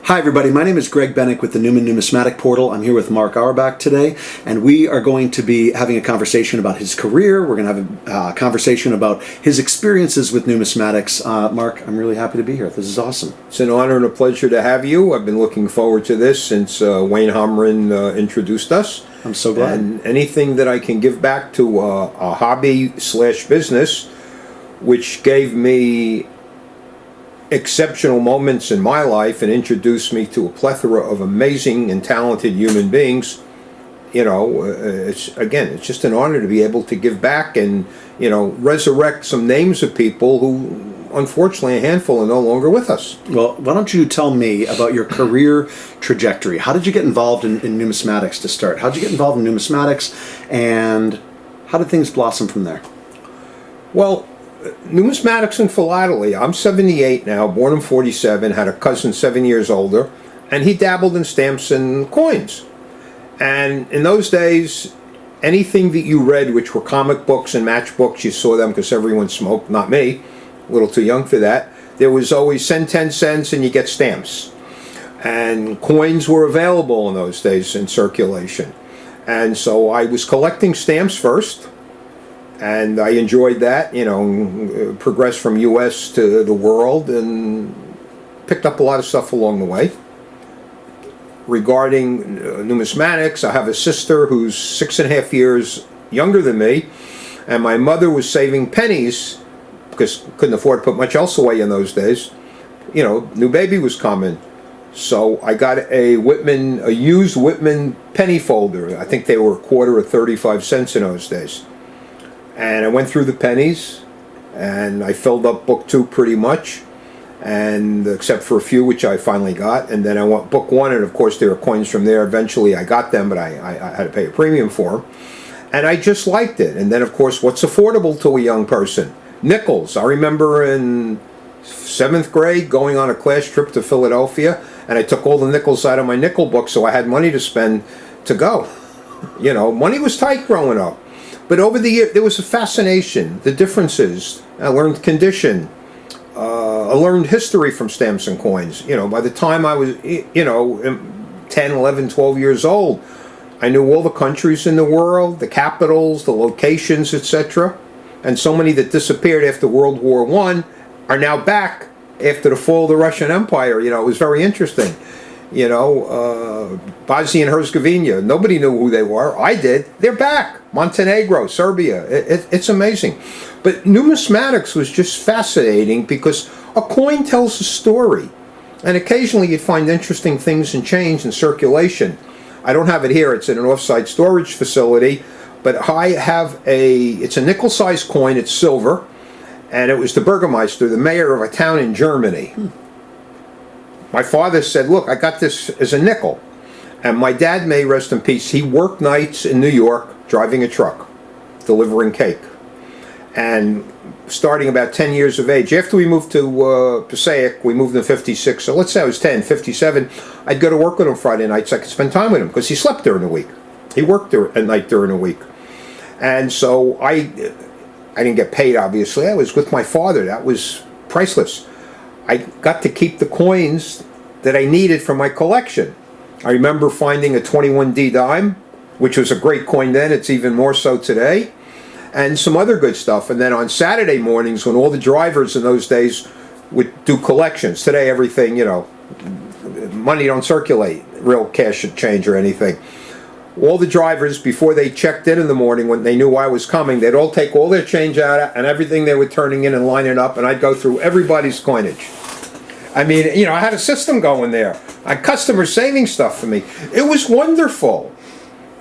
Hi everybody, my name is Greg Bennick with the Numismatic portal. I'm here with Mark Auerbach today, and we are going to be having a conversation about his career. We're going to have a conversation about his experiences with numismatics. Mark, I'm really happy to be here. This is awesome. It's an honor and a pleasure to have you. I've been looking forward to this since Wayne Homran introduced us. I'm so glad. And anything that I can give back to a hobby/business, which gave me exceptional moments in my life and introduced me to a plethora of amazing and talented human beings. It's just an honor to be able to give back and, resurrect some names of people who, unfortunately, a handful are no longer with us. Well, why don't you tell me about your career trajectory? How did you get involved in numismatics to start? How did you get involved in numismatics, and how did things blossom from there? Well, numismatics and philately. I'm 78 now, born in 47, had a cousin 7 years older, and he dabbled in stamps and coins. And in those days, anything that you read, which were comic books and matchbooks, you saw them because everyone smoked, not me, a little too young for that. There was always send 10 cents and you get stamps. And coins were available in those days in circulation. And so I was collecting stamps first, and I enjoyed that, progressed from U.S. to the world and picked up a lot of stuff along the way. Regarding numismatics, I have a sister who's 6.5 years younger than me, and my mother was saving pennies because couldn't afford to put much else away in those days. New baby was coming. So I got a used Whitman penny folder. I think they were a quarter or 35 cents in those days. And I went through the pennies, and I filled up book 2 pretty much, and except for a few which I finally got. And then I went book 1, and of course there were coins from there. Eventually I got them, but I had to pay a premium for them. And I just liked it. And then of course, what's affordable to a young person? Nickels. I remember in 7th grade going on a class trip to Philadelphia, and I took all the nickels out of my nickel book so I had money to spend to go. Money was tight growing up. But over the years, there was a fascination, the differences. I learned condition. I learned history from stamps and coins. By the time I was, 10, 11, 12 years old, I knew all the countries in the world, the capitals, the locations, etc. And so many that disappeared after World War I are now back after the fall of the Russian Empire. It was very interesting. Bosnia and Herzegovina, nobody knew who they were. I did. They're back. Montenegro, Serbia. It's amazing. But numismatics was just fascinating because a coin tells a story. And occasionally you'd find interesting things in change and circulation. I don't have it here. It's in an off-site storage facility. But I have it's a nickel-sized coin. It's silver. And it was the Burgermeister, the mayor of a town in Germany. My father said, look, I got this as a nickel. And my dad, may rest in peace, he worked nights in New York driving a truck, delivering cake. And starting about 10 years of age, after we moved to Passaic, we moved in 56, so let's say I was 10, 57, I'd go to work with him Friday nights. I could spend time with him because he slept during the week. He worked at night during the week. And so I didn't get paid, obviously. I was with my father. That was priceless. I got to keep the coins that I needed for my collection. I remember finding a 21D dime, which was a great coin then. It's even more so today. And some other good stuff. And then on Saturday mornings, when all the drivers in those days would do collections. Today, everything, money don't circulate, real cash change or anything. All the drivers, before they checked in the morning, when they knew I was coming, they'd all take all their change out and everything they were turning in and lining up, and I'd go through everybody's coinage. I mean, I had a system going there. I had customers saving stuff for me. It was wonderful.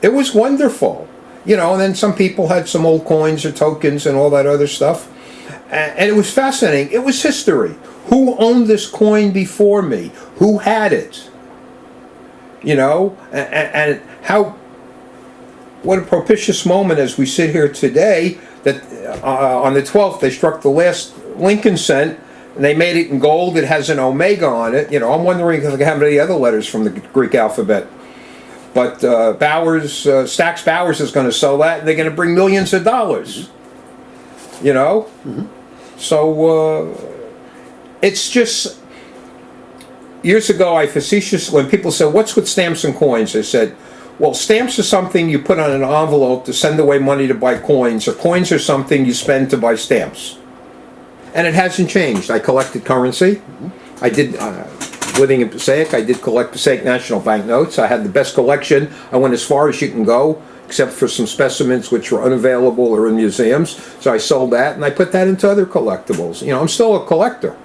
It was wonderful. And then some people had some old coins or tokens and all that other stuff. And it was fascinating. It was history. Who owned this coin before me? Who had it? And how... What a propitious moment as we sit here today that on the 12th they struck the last Lincoln cent, and they made it in gold. It has an omega on it. I'm wondering if they have any other letters from the Greek alphabet. But Stax Bowers is going to sell that, and they're going to bring millions of dollars. So it's just years ago, when people said, "What's with stamps and coins?" I said, "Well, stamps are something you put on an envelope to send away money to buy coins, or coins are something you spend to buy stamps." And it hasn't changed. I collected currency. I did, living in Passaic, I did collect Passaic National Bank notes. I had the best collection. I went as far as you can go, except for some specimens which were unavailable or in museums. So I sold that, and I put that into other collectibles. I'm still a collector.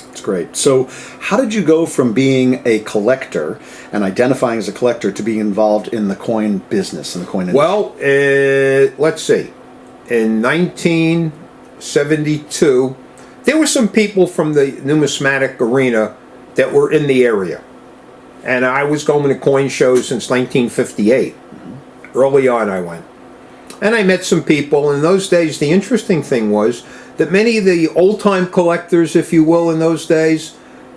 That's great. So how did you go from being a collector and identifying as a collector to being involved in the coin business and the coin industry? Well, let's see. In 1972, there were some people from the numismatic arena that were in the area. And I was going to coin shows since 1958. Early on I went. And I met some people. In those days, the interesting thing was that many of the old-time collectors, if you will, in those days,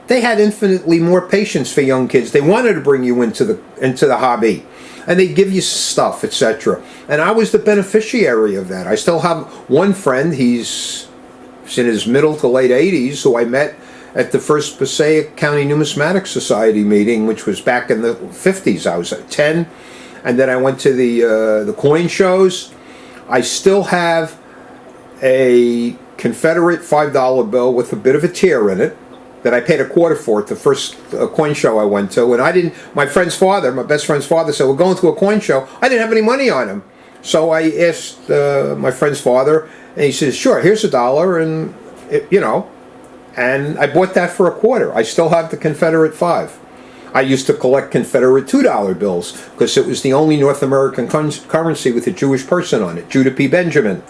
they had infinitely more patience for young kids. They wanted to bring you into the hobby, and they'd give you stuff, etc. And I was the beneficiary of that. I still have one friend. He's in his middle to late 80s, who I met at the first Passaic County Numismatic Society meeting, which was back in the 50s. I was at 10, and then I went to the coin shows. I still have a Confederate $5 bill with a bit of a tear in it that I paid $0.25 for at the first coin show I went to. And my best friend's father said, "We're going to a coin show." I didn't have any money on him. So I asked my friend's father, and he says, "Sure, here's $1, and and I bought that for $0.25. I still have the Confederate 5. I used to collect Confederate $2 bills because it was the only North American currency with a Jewish person on it, Judah P. Benjamin.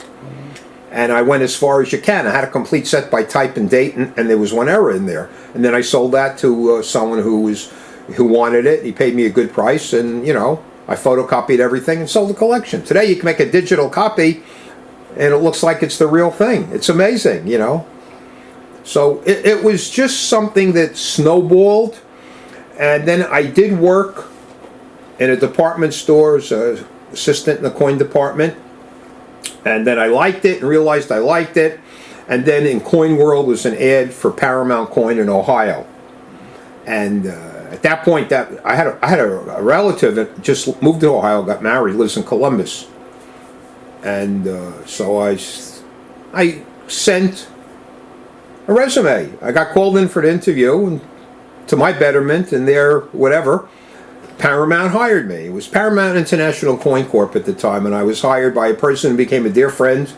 And I went as far as you can. I had a complete set by type and date, and there was one error in there. And then I sold that to someone who wanted it. He paid me a good price, and I photocopied everything and sold the collection. Today you can make a digital copy, and it looks like it's the real thing. It's amazing, So it was just something that snowballed. And then I did work in a department store as an assistant in the coin department. And then I liked it and realized I liked it. And then in Coin World was an ad for Paramount Coin in Ohio. And at that point, I had a relative that just moved to Ohio, got married, lives in Columbus. And so I sent a resume. I got called in for the interview, and to my betterment and their whatever, Paramount hired me. It was Paramount International Coin Corp at the time, and I was hired by a person who became a dear friend,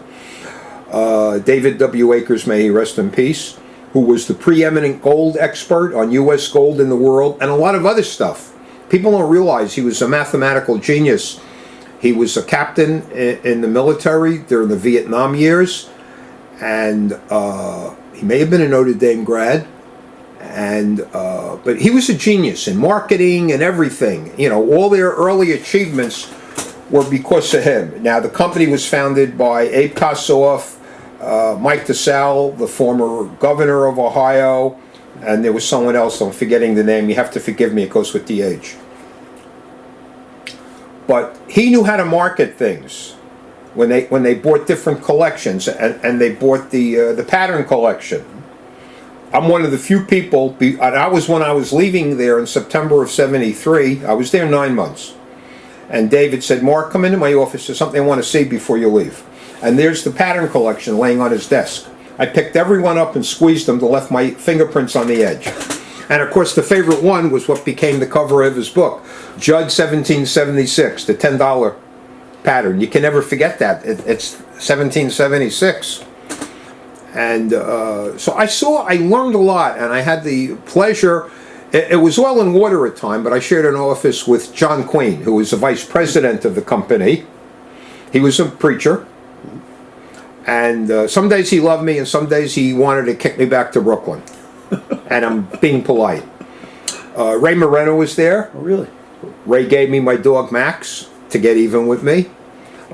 David W. Akers, may he rest in peace, who was the preeminent gold expert on U.S. gold in the world and a lot of other stuff. People don't realize he was a mathematical genius. He was a captain in the military during the Vietnam years, and he may have been a Notre Dame grad. But he was a genius in marketing and everything. All their early achievements were because of him. Now, the company was founded by Abe Kossoff, Mike DeSalle, the former governor of Ohio, and there was someone else, I'm forgetting the name. You have to forgive me, it goes with the age. But he knew how to market things when they bought different collections, and they bought the pattern collection. I'm one of the few people, and I was when I was leaving there in September of '73, I was there 9 months. And David said, "Mark, come into my office, there's something I want to see before you leave." And there's the pattern collection laying on his desk. I picked everyone up and squeezed them to left my fingerprints on the edge. And of course the favorite one was what became the cover of his book, Judd 1776, the $10 pattern. You can never forget that. It's 1776. And so I learned a lot, and I had the pleasure. It was oil and water at the time, but I shared an office with John Queen, who was the vice president of the company. He was a preacher, and some days he loved me, and some days he wanted to kick me back to Brooklyn. And I'm being polite. Ray Moreno was there. Oh, really? Ray gave me my dog Max to get even with me.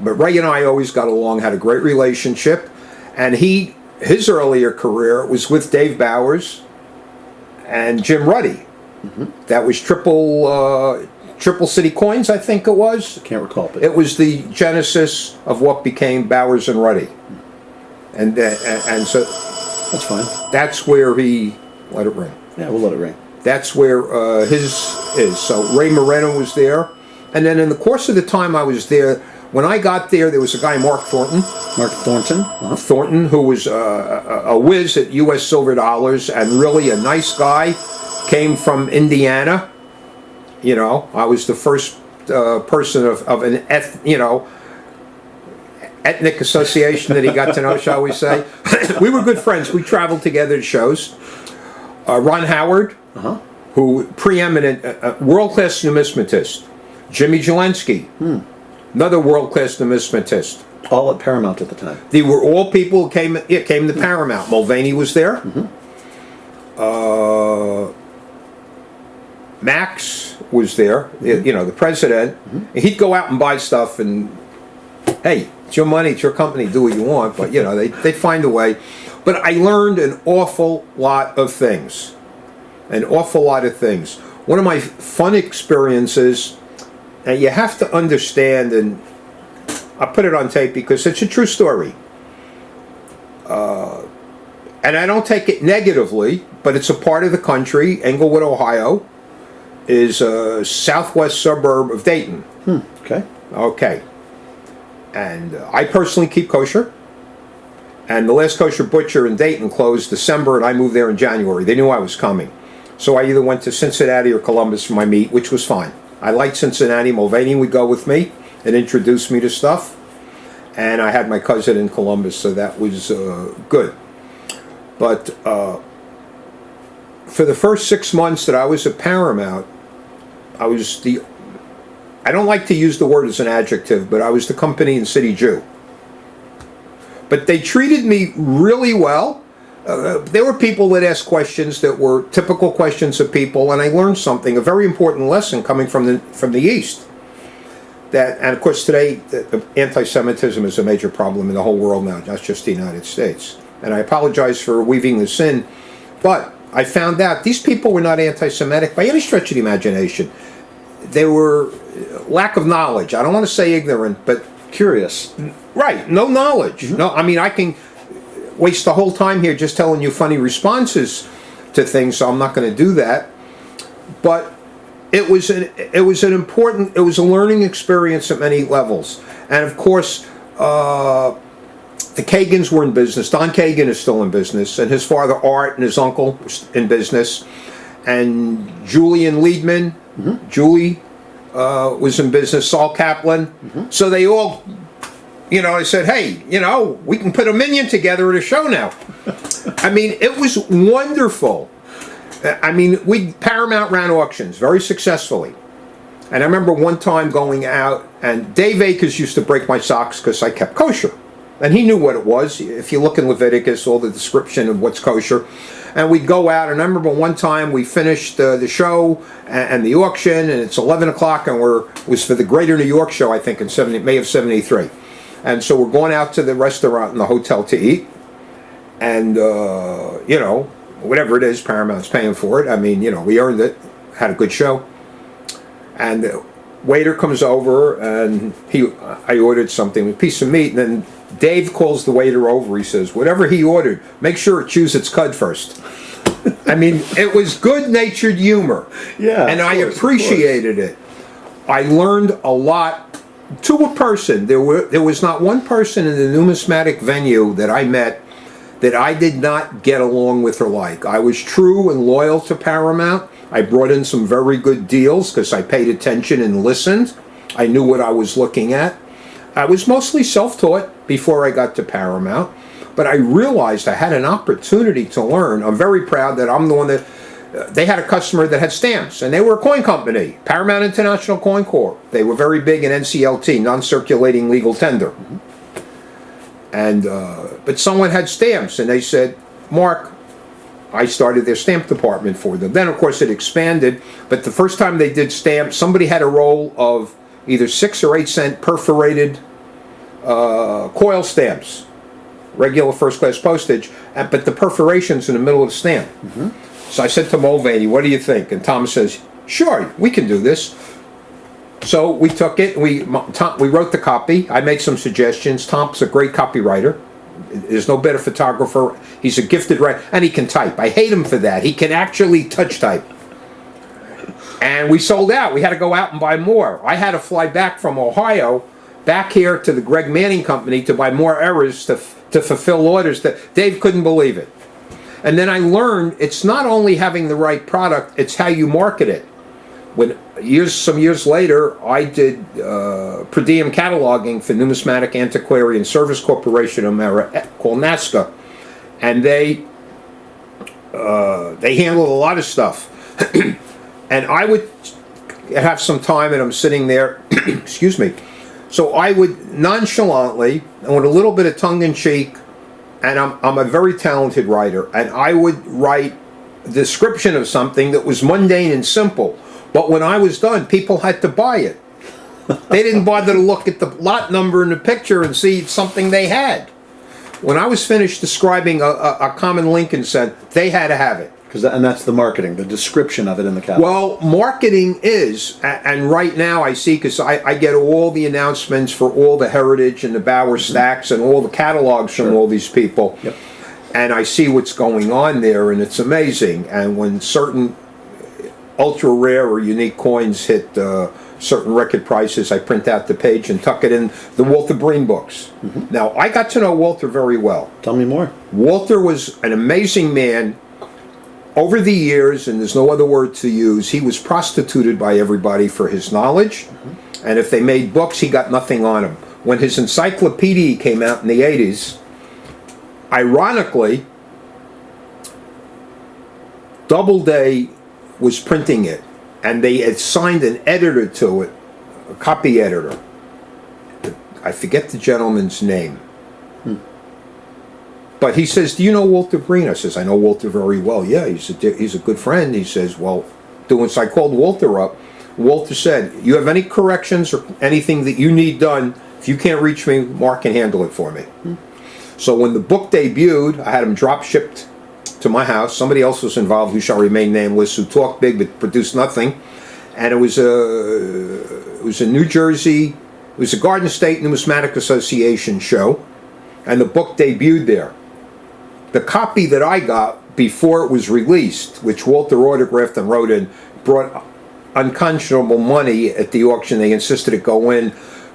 But Ray and I always got along, had a great relationship, and his earlier career was with Dave Bowers and Jim Ruddy. Mm-hmm. That was Triple City Coins, I think it was. I can't recall. But it was the genesis of what became Bowers and Ruddy. And so that's fine. That's where he let it ring. Yeah, we'll let it ring. That's where his is. So Ray Moreno was there. And then in the course of the time I was there, when I got there, there was a guy, Mark Thornton. Mark Thornton? Thornton, who was a whiz at U.S. silver dollars and really a nice guy, came from Indiana. You know, I was the first person of an ethnic association that he got to know, shall we say. We were good friends. We traveled together to shows. Ron Howard, who preeminent, world-class numismatist. Jimmy Jelensky, another world-class numismatist. All at Paramount at the time. They were all people who came to Paramount. Mulvaney was there. Max was there, you know, the president. He'd go out and buy stuff and, hey, it's your money, it's your company, do what you want. But, you know, they'd find a way. But I learned an awful lot of things. An awful lot of things. One of my fun experiences, and you have to understand, and I put it on tape because it's a true story. And I don't take it negatively, but it's a part of the country. Englewood, Ohio, is a southwest suburb of Dayton. Okay. Okay. And I personally keep kosher. And the last kosher butcher in Dayton closed December, and I moved there in January. They knew I was coming. So I either went to Cincinnati or Columbus for my meat, which was fine. I liked Cincinnati. Mulvaney would go with me and introduce me to stuff. And I had my cousin in Columbus, so that was good. But for the first 6 months that I was at Paramount, I don't like to use the word as an adjective, but I was the company and city Jew. But they treated me really well. There were people that asked questions that were typical questions of people, and I learned something, a very important lesson coming from the East. And of course today, anti-Semitism is a major problem in the whole world now, not just the United States. And I apologize for weaving this in, but I found out these people were not anti-Semitic by any stretch of the imagination. They were lack of knowledge. I don't want to say ignorant, but curious. Right, no knowledge. No, I mean, I can waste the whole time here just telling you funny responses to things, so I'm not going to do that. But it was a learning experience at many levels. And of course, the Kagans were in business. Don Kagan is still in business, and his father Art and his uncle were in business. And Julian Liedman, Julie was in business, Saul Kaplan. So they all, you know, I said, hey, you know, we can put a minion together at a show now. I mean, it was wonderful. I mean, Paramount ran auctions very successfully. And I remember one time going out, and Dave Akers used to break my socks because I kept kosher. And he knew what it was. If you look in Leviticus, all the description of what's kosher. And we'd go out, and I remember one time we finished the show and the auction, and it's 11 o'clock, and it was for the Greater New York show, I think, in May of 73. And so we're going out to the restaurant in the hotel to eat. And, you know, whatever it is, Paramount's paying for it. I mean, you know, we earned it, had a good show. And the waiter comes over, and I ordered something, a piece of meat, and then Dave calls the waiter over. He says, whatever he ordered, make sure it chews its cud first. I mean, it was good-natured humor. Yeah, and I appreciated it. I learned a lot to a person. There was not one person in the numismatic venue that I met that I did not get along with or like. I was true and loyal to Paramount. I brought in some very good deals because I paid attention and listened. I knew what I was looking at. I was mostly self-taught before I got to Paramount, but I realized I had an opportunity to learn. I'm very proud that I'm the one that, they had a customer that had stamps, and they were a coin company, Paramount International Coin Corp. They were very big in NCLT, non-circulating legal tender. And, but someone had stamps, and they said, Mark, I started their stamp department for them. Then, of course, it expanded, but the first time they did stamps, somebody had a roll of either 6 or 8 cent perforated coil stamps, regular first-class postage, but the perforation's in the middle of the stamp. So I said to Mulvaney, what do you think? And Tom says, sure, we can do this. So we took it, we wrote the copy. I made some suggestions. Tom's a great copywriter. There's no better photographer. He's a gifted writer, and he can type. I hate him for that. He can actually touch type. And we sold out. We had to go out and buy more. I had to fly back from Ohio back here to the Greg Manning Company to buy more errors to fulfill orders. That Dave couldn't believe it. And then I learned it's not only having the right product, it's how you market it. Some years later, I did per diem cataloging for Numismatic Antiquarian Service Corporation of America, called NASCA, and they handled a lot of stuff. And I would have some time, and I'm sitting there, excuse me. So I would nonchalantly, and with a little bit of tongue-in-cheek, and I'm a very talented writer, and I would write a description of something that was mundane and simple. But when I was done, people had to buy it. They didn't bother to look at the lot number in the picture and see something they had. When I was finished describing a common Lincoln scent, they had to have it. And that's the marketing, the description of it in the catalog. Well, marketing is, and right now I see, because I get all the announcements for all the Heritage and the Bauer stacks and all the catalogs from all these people. Yep. And I see what's going on there, and it's amazing. And when certain ultra rare or unique coins hit certain record prices, I print out the page and tuck it in the Walter Breen books. Mm-hmm. Now, I got to know Walter very well. Tell me more. Walter was an amazing man. Over the years, and there's no other word to use, he was prostituted by everybody for his knowledge. Mm-hmm. And if they made books, he got nothing on him. When his encyclopedia came out in the 80s, ironically, Doubleday was printing it, and they had signed an editor to it, a copy editor. I forget the gentleman's name. But he says, do you know Walter Breen? I says, I know Walter very well. Yeah, he's a good friend. He says, well, so I called Walter up. Walter said, you have any corrections or anything that you need done, if you can't reach me, Mark can handle it for me. So when the book debuted, I had him drop shipped to my house. Somebody else was involved, who shall remain nameless, who talked big but produced nothing. And it was a New Jersey, it was a Garden State Numismatic Association show, and the book debuted there. The copy that I got before it was released, which Walter autographed and wrote in, brought unconscionable money at the auction. They insisted it go in,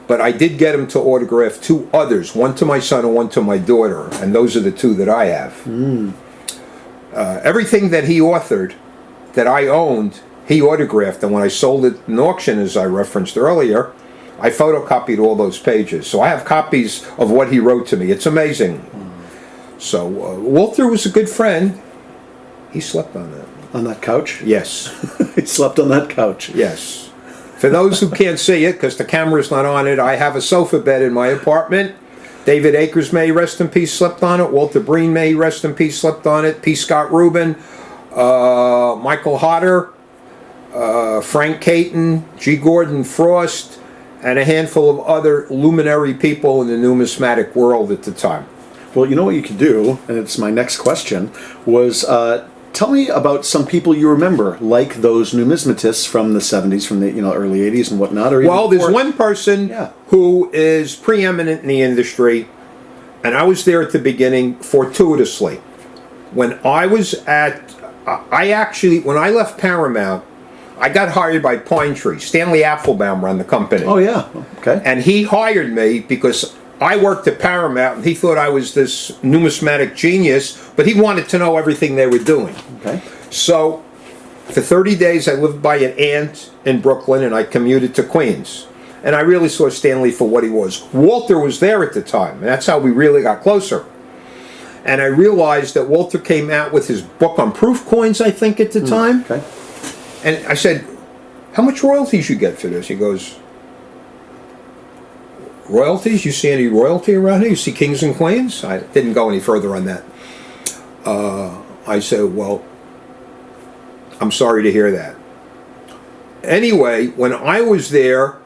but I did get him to autograph two others, one to my son and one to my daughter, and those are the two that I have. Everything that he authored, that I owned, he autographed, and when I sold it in auction, as I referenced earlier, I photocopied all those pages. So I have copies of what he wrote to me. It's amazing. So Walter was a good friend. He slept on that. On that couch? Yes. He slept on that couch. Yes. For those who can't see it, because the camera's not on it, I have a sofa bed in my apartment. David Akers, may he rest in peace, slept on it. Walter Breen, may he rest in peace, slept on it. P. Scott Rubin, Michael Hodder, Frank Caton, G. Gordon Frost, and a handful of other luminary people in the numismatic world at the time. Well, you know what you could do, and it's my next question, was tell me about some people you remember, like those numismatists from the 70s, from the early 80s and whatnot. Or well, there's one person who is preeminent in the industry, and I was there at the beginning fortuitously. When I was when I left Paramount, I got hired by Pine Tree. Stanley Applebaum ran the company. Oh, yeah. Okay. And he hired me because I worked at Paramount, and he thought I was this numismatic genius, but he wanted to know everything they were doing. Okay. So, for 30 days, I lived by an aunt in Brooklyn, and I commuted to Queens. And I really saw Stanley for what he was. Walter was there at the time, and that's how we really got closer. And I realized that Walter came out with his book on proof coins, I think, at the time. Okay. And I said, how much royalties you get for this? He goes, royalties? You see any royalty around here? You see kings and queens? I didn't go any further on that. I said, well, I'm sorry to hear that. Anyway, when I was there,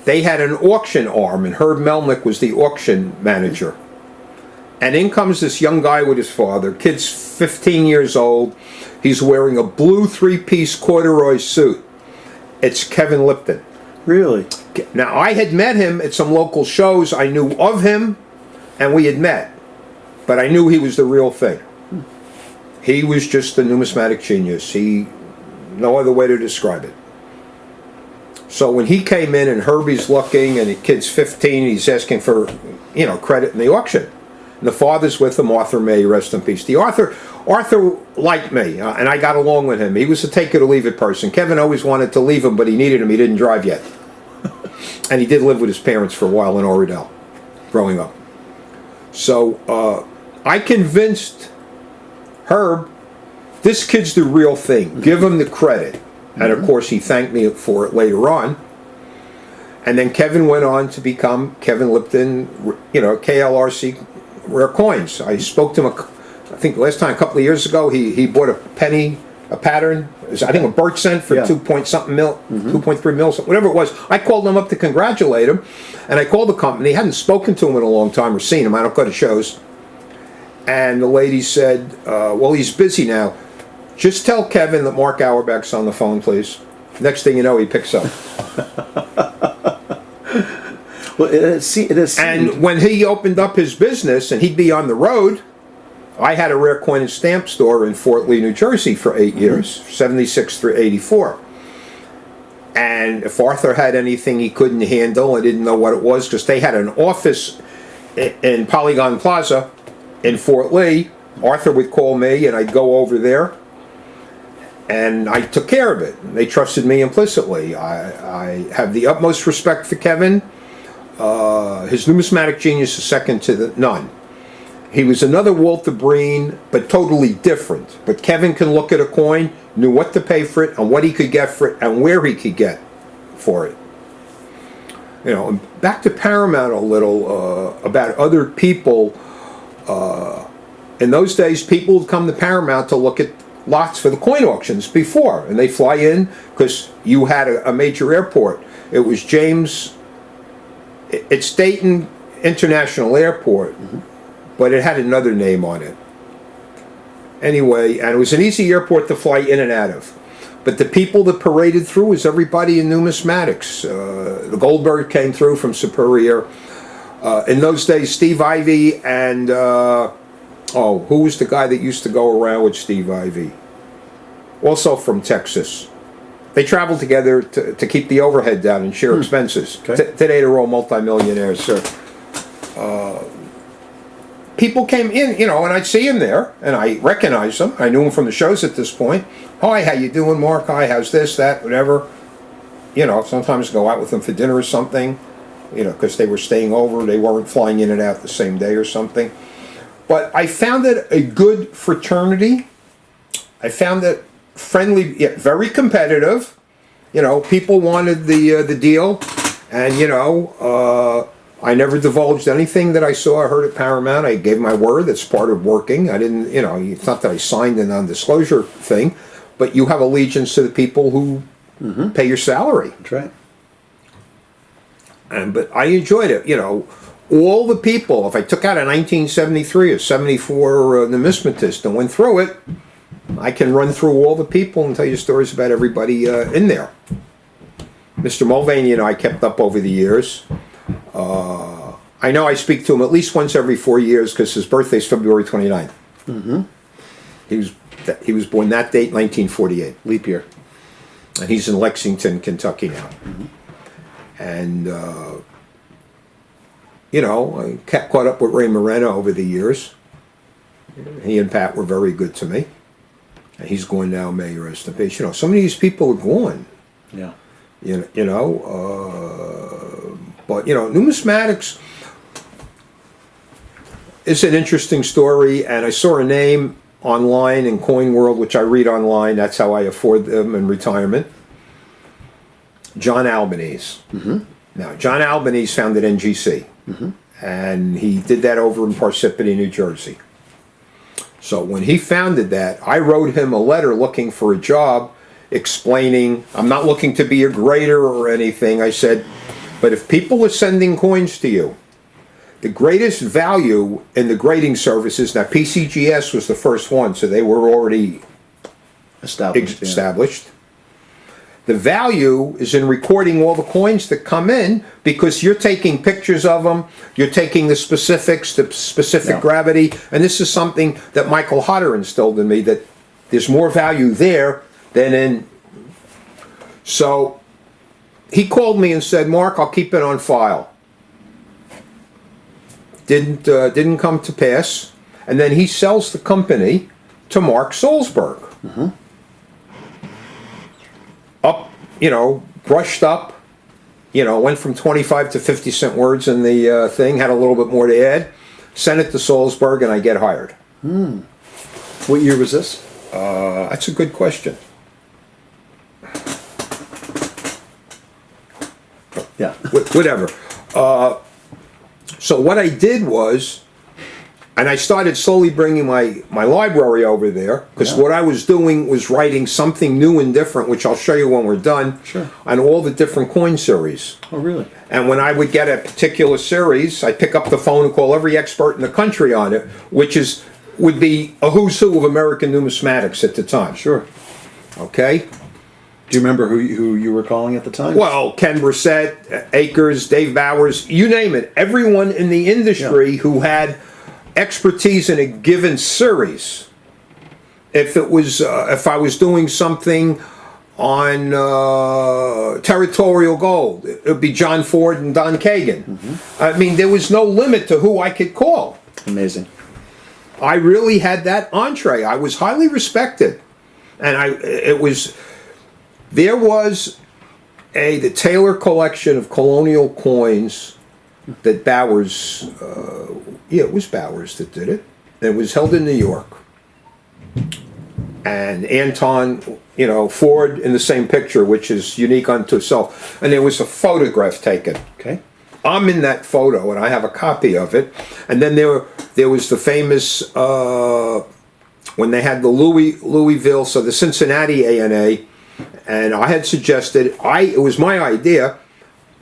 they had an auction arm, and Herb Melnick was the auction manager. And in comes this young guy with his father. Kid's 15 years old. He's wearing a blue three-piece corduroy suit. It's Kevin Lipton. Really? Now, I had met him at some local shows. I knew of him, and we had met. But I knew he was the real thing. He was just a numismatic genius. He No other way to describe it. So when he came in and Herbie's looking and the kid's 15, he's asking for, credit in the auction. And the father's with him, Arthur May, rest in peace. Arthur liked me, and I got along with him. He was a take it or leave it person. Kevin always wanted to leave him, but he needed him. He didn't drive yet. And he did live with his parents for a while in Oradell, growing up. So I convinced Herb, this kid's the real thing. Give him the credit. And of course, he thanked me for it later on. And then Kevin went on to become Kevin Lipton, KLRC Rare Coins. I spoke to him, I think last time, a couple of years ago, he bought a pattern, I think a birch cent for 2.3 mil, whatever it was. I called him up to congratulate him. And I called the company. Hadn't spoken to him in a long time or seen him. I don't go to shows. And the lady said, well, he's busy now. Just tell Kevin that Mark Auerbach's on the phone, please. Next thing you know, he picks up. Well, it is. And when he opened up his business and he'd be on the road, I had a rare coin and stamp store in Fort Lee, New Jersey for 8 years, 76 through 84. And if Arthur had anything he couldn't handle, I didn't know what it was, because they had an office in Polygon Plaza in Fort Lee. Arthur would call me and I'd go over there. And I took care of it. They trusted me implicitly. I have the utmost respect for Kevin. His numismatic genius is second to none. He was another Walter Breen, but totally different. But Kevin can look at a coin, knew what to pay for it, and what he could get for it, and where he could get for it. Back to Paramount a little, about other people. In those days, people would come to Paramount to look at lots for the coin auctions before, and they fly in because you had a major airport. It was it's Dayton International Airport, but it had another name on it. Anyway, and it was an easy airport to fly in and out of. But the people that paraded through was everybody in numismatics. The Goldberg came through from Superior. In those days, Steve Ivey and who was the guy that used to go around with Steve Ivey? Also from Texas. They traveled together to keep the overhead down and share expenses. Okay. Today they're all multimillionaires, sir. People came in, and I'd see him there, and I recognized them. I knew him from the shows at this point. Hi, how you doing, Mark? Hi, how's this, that, whatever. Sometimes go out with them for dinner or something, because they were staying over. They weren't flying in and out the same day or something. But I found it a good fraternity. I found it friendly, yet very competitive. People wanted the deal, and I never divulged anything that I saw or heard at Paramount. I gave my word. That's part of working. I didn't, it's not that I signed a non-disclosure thing, but you have allegiance to the people who pay your salary. That's right. But I enjoyed it. All the people, if I took out a 1973 or 74 numismatist and went through it, I can run through all the people and tell you stories about everybody in there. Mr. Mulvaney and I kept up over the years. I know I speak to him at least once every 4 years because his birthday's February 29th. He was born that date, 1948. Leap year. And he's in Lexington, Kentucky now. And I kept caught up with Ray Moreno over the years. He and Pat were very good to me. And he's going now, may rest in peace. Some of these people are gone. Yeah. But numismatics is an interesting story, and I saw a name online in Coin World, which I read online. That's how I afford them in retirement. John Albanese. Now, John Albanese founded NGC, and he did that over in Parsippany, New Jersey. So when he founded that, I wrote him a letter looking for a job, explaining, I'm not looking to be a grader or anything. I said, but if people are sending coins to you, the greatest value in the grading services, now PCGS was the first one, so they were already established. The value is in recording all the coins that come in, because you're taking pictures of them, you're taking the specifics, the specific gravity, and this is something that Michael Hodder instilled in me, that there's more value there than in So he called me and said, Mark, I'll keep it on file. Didn't come to pass. And then he sells the company to Mark Salzberg. Mm-hmm. Up, brushed up, went from 25 to 50-cent words in the thing, had a little bit more to add, sent it to Salzberg, and I get hired. What year was this? That's a good question. Yeah. Whatever. So what I did was, and I started slowly bringing my library over there, because what I was doing was writing something new and different, which I'll show you when we're done, Sure. on all the different coin series. Oh, really? And when I would get a particular series, I'd pick up the phone and call every expert in the country on it, which would be a who's who of American numismatics at the time. Sure. Okay? Do you remember who you were calling at the time? Well, Ken Brissett, Akers, Dave Bowers, you name it. Everyone in the industry who had expertise in a given series. If I was doing something on territorial gold, it would be John Ford and Don Kagan. Mm-hmm. I mean, there was no limit to who I could call. Amazing. I really had that entree. I was highly respected, and there was the Taylor collection of colonial coins that Bowers, it was Bowers that did it. It was held in New York. And Anton, Ford in the same picture, which is unique unto itself. And there was a photograph taken. Okay. I'm in that photo, and I have a copy of it. And then there was the famous, when they had the Louisville, so the Cincinnati ANA, and I had suggested, it was my idea,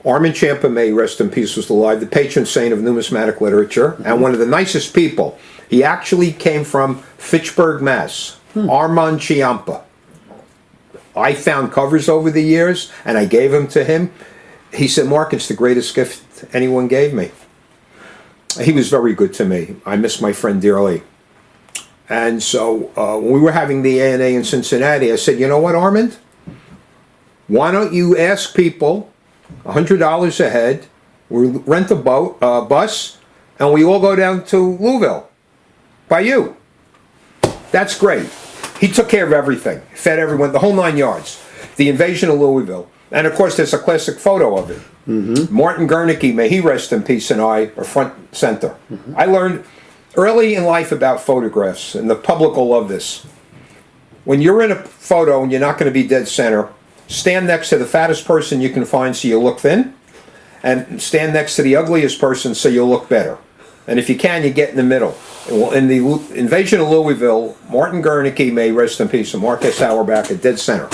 Armand Champa, may rest in peace, was alive, the patron saint of numismatic literature, and one of the nicest people. He actually came from Fitchburg, Mass. Armand Chiampa. I found covers over the years, and I gave them to him. He said, Mark, it's the greatest gift anyone gave me. He was very good to me. I miss my friend dearly. And so when we were having the ANA in Cincinnati, I said, you know what, Armand? Why don't you ask people $100 a head, we rent a bus, and we all go down to Louisville by you. That's great. He took care of everything, fed everyone, the whole 9 yards. The invasion of Louisville. And of course, there's a classic photo of it. Mm-hmm. Martin Gernicke, may he rest in peace, and I are front center. Mm-hmm. I learned early in life about photographs, and the public will love this. When you're in a photo and you're not going to be dead center, stand next to the fattest person you can find so you look thin, and stand next to the ugliest person so you'll look better. And if you can, you get in the middle. Well, in the invasion of Louisville, Martin Gernicke, may rest in peace, and Marcus Auerbach at dead center.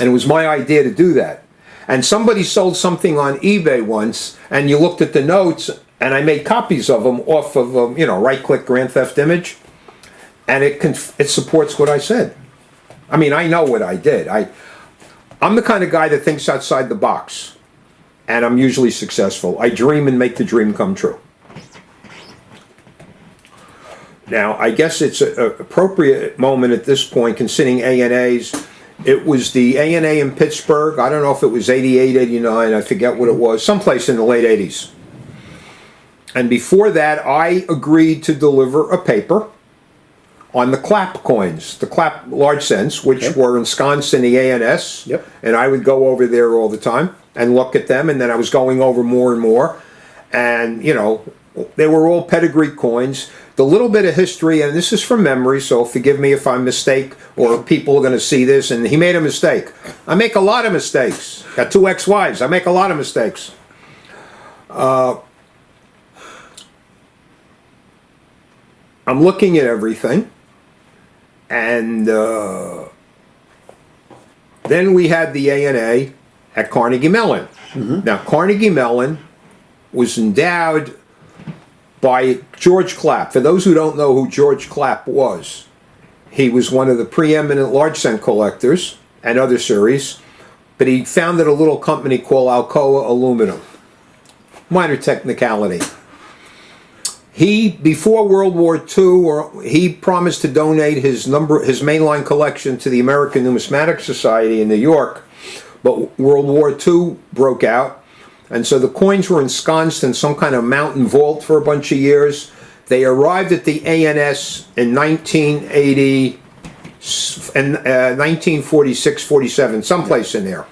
And it was my idea to do that. And somebody sold something on eBay once, and you looked at the notes, and I made copies of them off of, right-click Grand Theft Image, and it supports what I said. I mean, I know what I did. I'm the kind of guy that thinks outside the box, and I'm usually successful. I dream and make the dream come true. Now, I guess it's an appropriate moment at this point, considering ANAs. It was the ANA in Pittsburgh. I don't know if it was 88, 89, I forget what it was, someplace in the late 80s. And before that, I agreed to deliver a paper on the clap coins, the clap large cents, which were ensconced in the ANS. Yep. And I would go over there all the time and look at them, and then I was going over more and more. And, they were all pedigree coins. The little bit of history, and this is from memory, so forgive me if I mistake, or people are going to see this, and he made a mistake. I make a lot of mistakes. Got 2 ex-wives. I make a lot of mistakes. I'm looking at everything, and then we had the ANA at Carnegie Mellon. Mm-hmm. Now, Carnegie Mellon was endowed by George Clapp. For those who don't know who George Clapp was, he was one of the preeminent large cent collectors and other series, but he founded a little company called Alcoa Aluminum. Minor technicality. He, before World War II, he promised to donate his mainline collection to the American Numismatic Society in New York, but World War II broke out, and so the coins were ensconced in some kind of mountain vault for a bunch of years. They arrived at the ANS in 1980, and 1946, 47, someplace in there.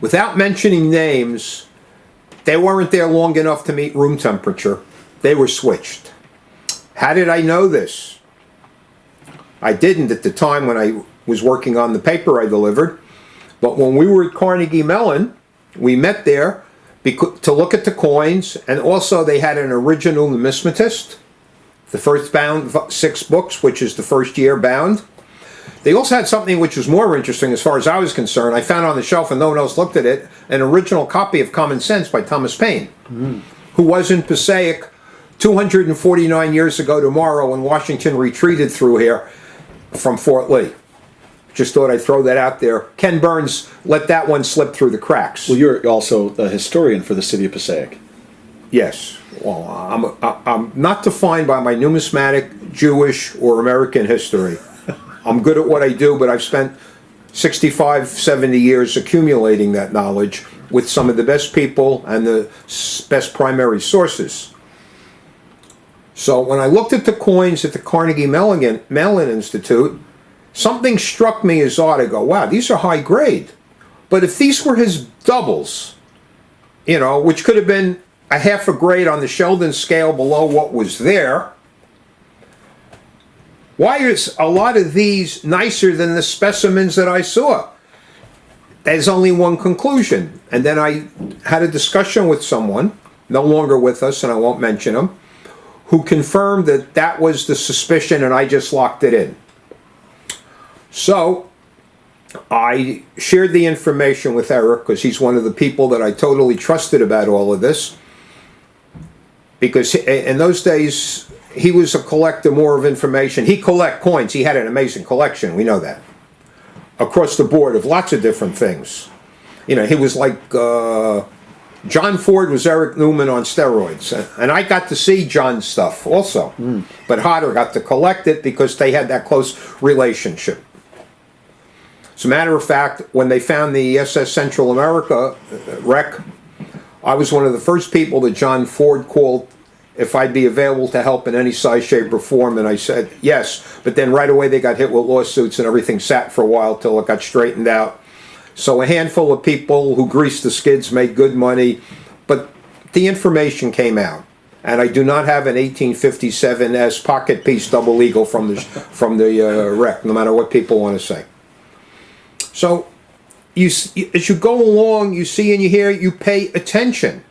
Without mentioning names, they weren't there long enough to meet room temperature. They were switched. How did I know this? I didn't at the time when I was working on the paper I delivered, but when we were at Carnegie Mellon, we met there to look at the coins, and also they had an original numismatist, the first bound 6 books, which is the first year bound. They also had something which was more interesting as far as I was concerned. I found on the shelf, and no one else looked at it, an original copy of Common Sense by Thomas Paine, who was in Passaic 249 years ago tomorrow when Washington retreated through here from Fort Lee. Just thought I'd throw that out there. Ken Burns let that one slip through the cracks. Well, you're also a historian for the city of Passaic. Yes. Well, I'm not defined by my numismatic, Jewish, or American history. I'm good at what I do, but I've spent 65, 70 years accumulating that knowledge with some of the best people and the best primary sources. So when I looked at the coins at the Carnegie Mellon Institute, something struck me as odd. I go, wow, these are high grade. But if these were his doubles, which could have been a half a grade on the Sheldon scale below what was there, why is a lot of these nicer than the specimens that I saw? There's only one conclusion. And then I had a discussion with someone, no longer with us, and I won't mention him, who confirmed that that was the suspicion, and I just locked it in. So I shared the information with Eric, because he's one of the people that I totally trusted about all of this, because in those days he was a collector more of information. He collect coins. He had an amazing collection, we know that, across the board of lots of different things. He was like John Ford was Eric Newman on steroids, and I got to see John's stuff also, but Hodder got to collect it because they had that close relationship. As a matter of fact, when they found the SS Central America wreck, I was one of the first people that John Ford called if I'd be available to help in any size, shape, or form, and I said yes, but then right away they got hit with lawsuits and everything sat for a while till it got straightened out. So a handful of people who greased the skids made good money, but the information came out. And I do not have an 1857 pocket piece double eagle from the wreck, no matter what people want to say. So as you go along, you see and you hear, you pay attention.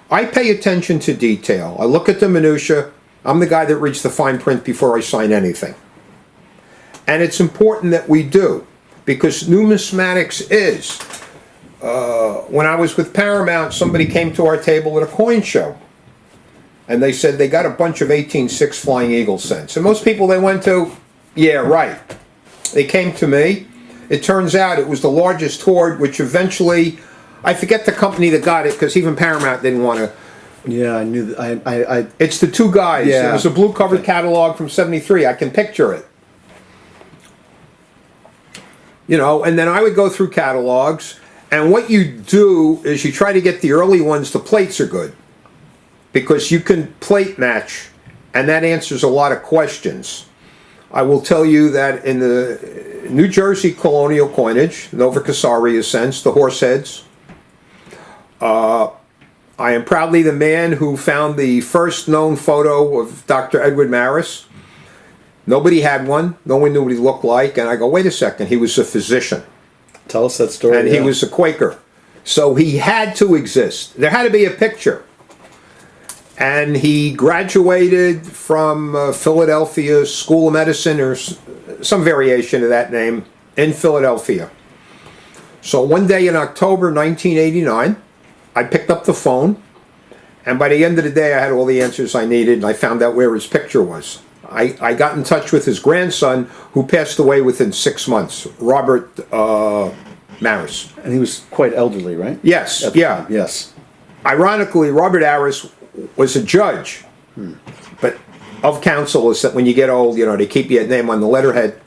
I pay attention to detail. I look at the minutia. I'm the guy that reads the fine print before I sign anything. And it's important that we do, because numismatics is. When I was with Paramount, somebody came to our table at a coin show, and they said they got a bunch of 18.6 Flying Eagle cents. And most people they went to, yeah, right. They came to me. It turns out it was the largest hoard, which eventually, I forget the company that got it, because even Paramount didn't want to. Yeah, I knew that. It's the two guys. Yeah. It was a blue-covered catalog from '73. I can picture it. And then I would go through catalogs, and what you do is you try to get the early ones. The plates are good, because you can plate match, and that answers a lot of questions. I will tell you that in the New Jersey colonial coinage, Nova Casaria cents, the horse heads, I am proudly the man who found the first known photo of Dr. Edward Maris. Nobody had one. No one knew what he looked like. And I go, wait a second, he was a physician. Tell us that story. And he was a Quaker. So he had to exist. There had to be a picture. And he graduated from Philadelphia School of Medicine, or some variation of that name, in Philadelphia. So one day in October 1989, I picked up the phone, and by the end of the day I had all the answers I needed, and I found out where his picture was. I got in touch with his grandson, who passed away within 6 months, Robert Maris. And he was quite elderly, right? Yes, yeah. Yes. Ironically, Robert Maris was a judge But of counsel is that when you get old, they keep your name on the letterhead.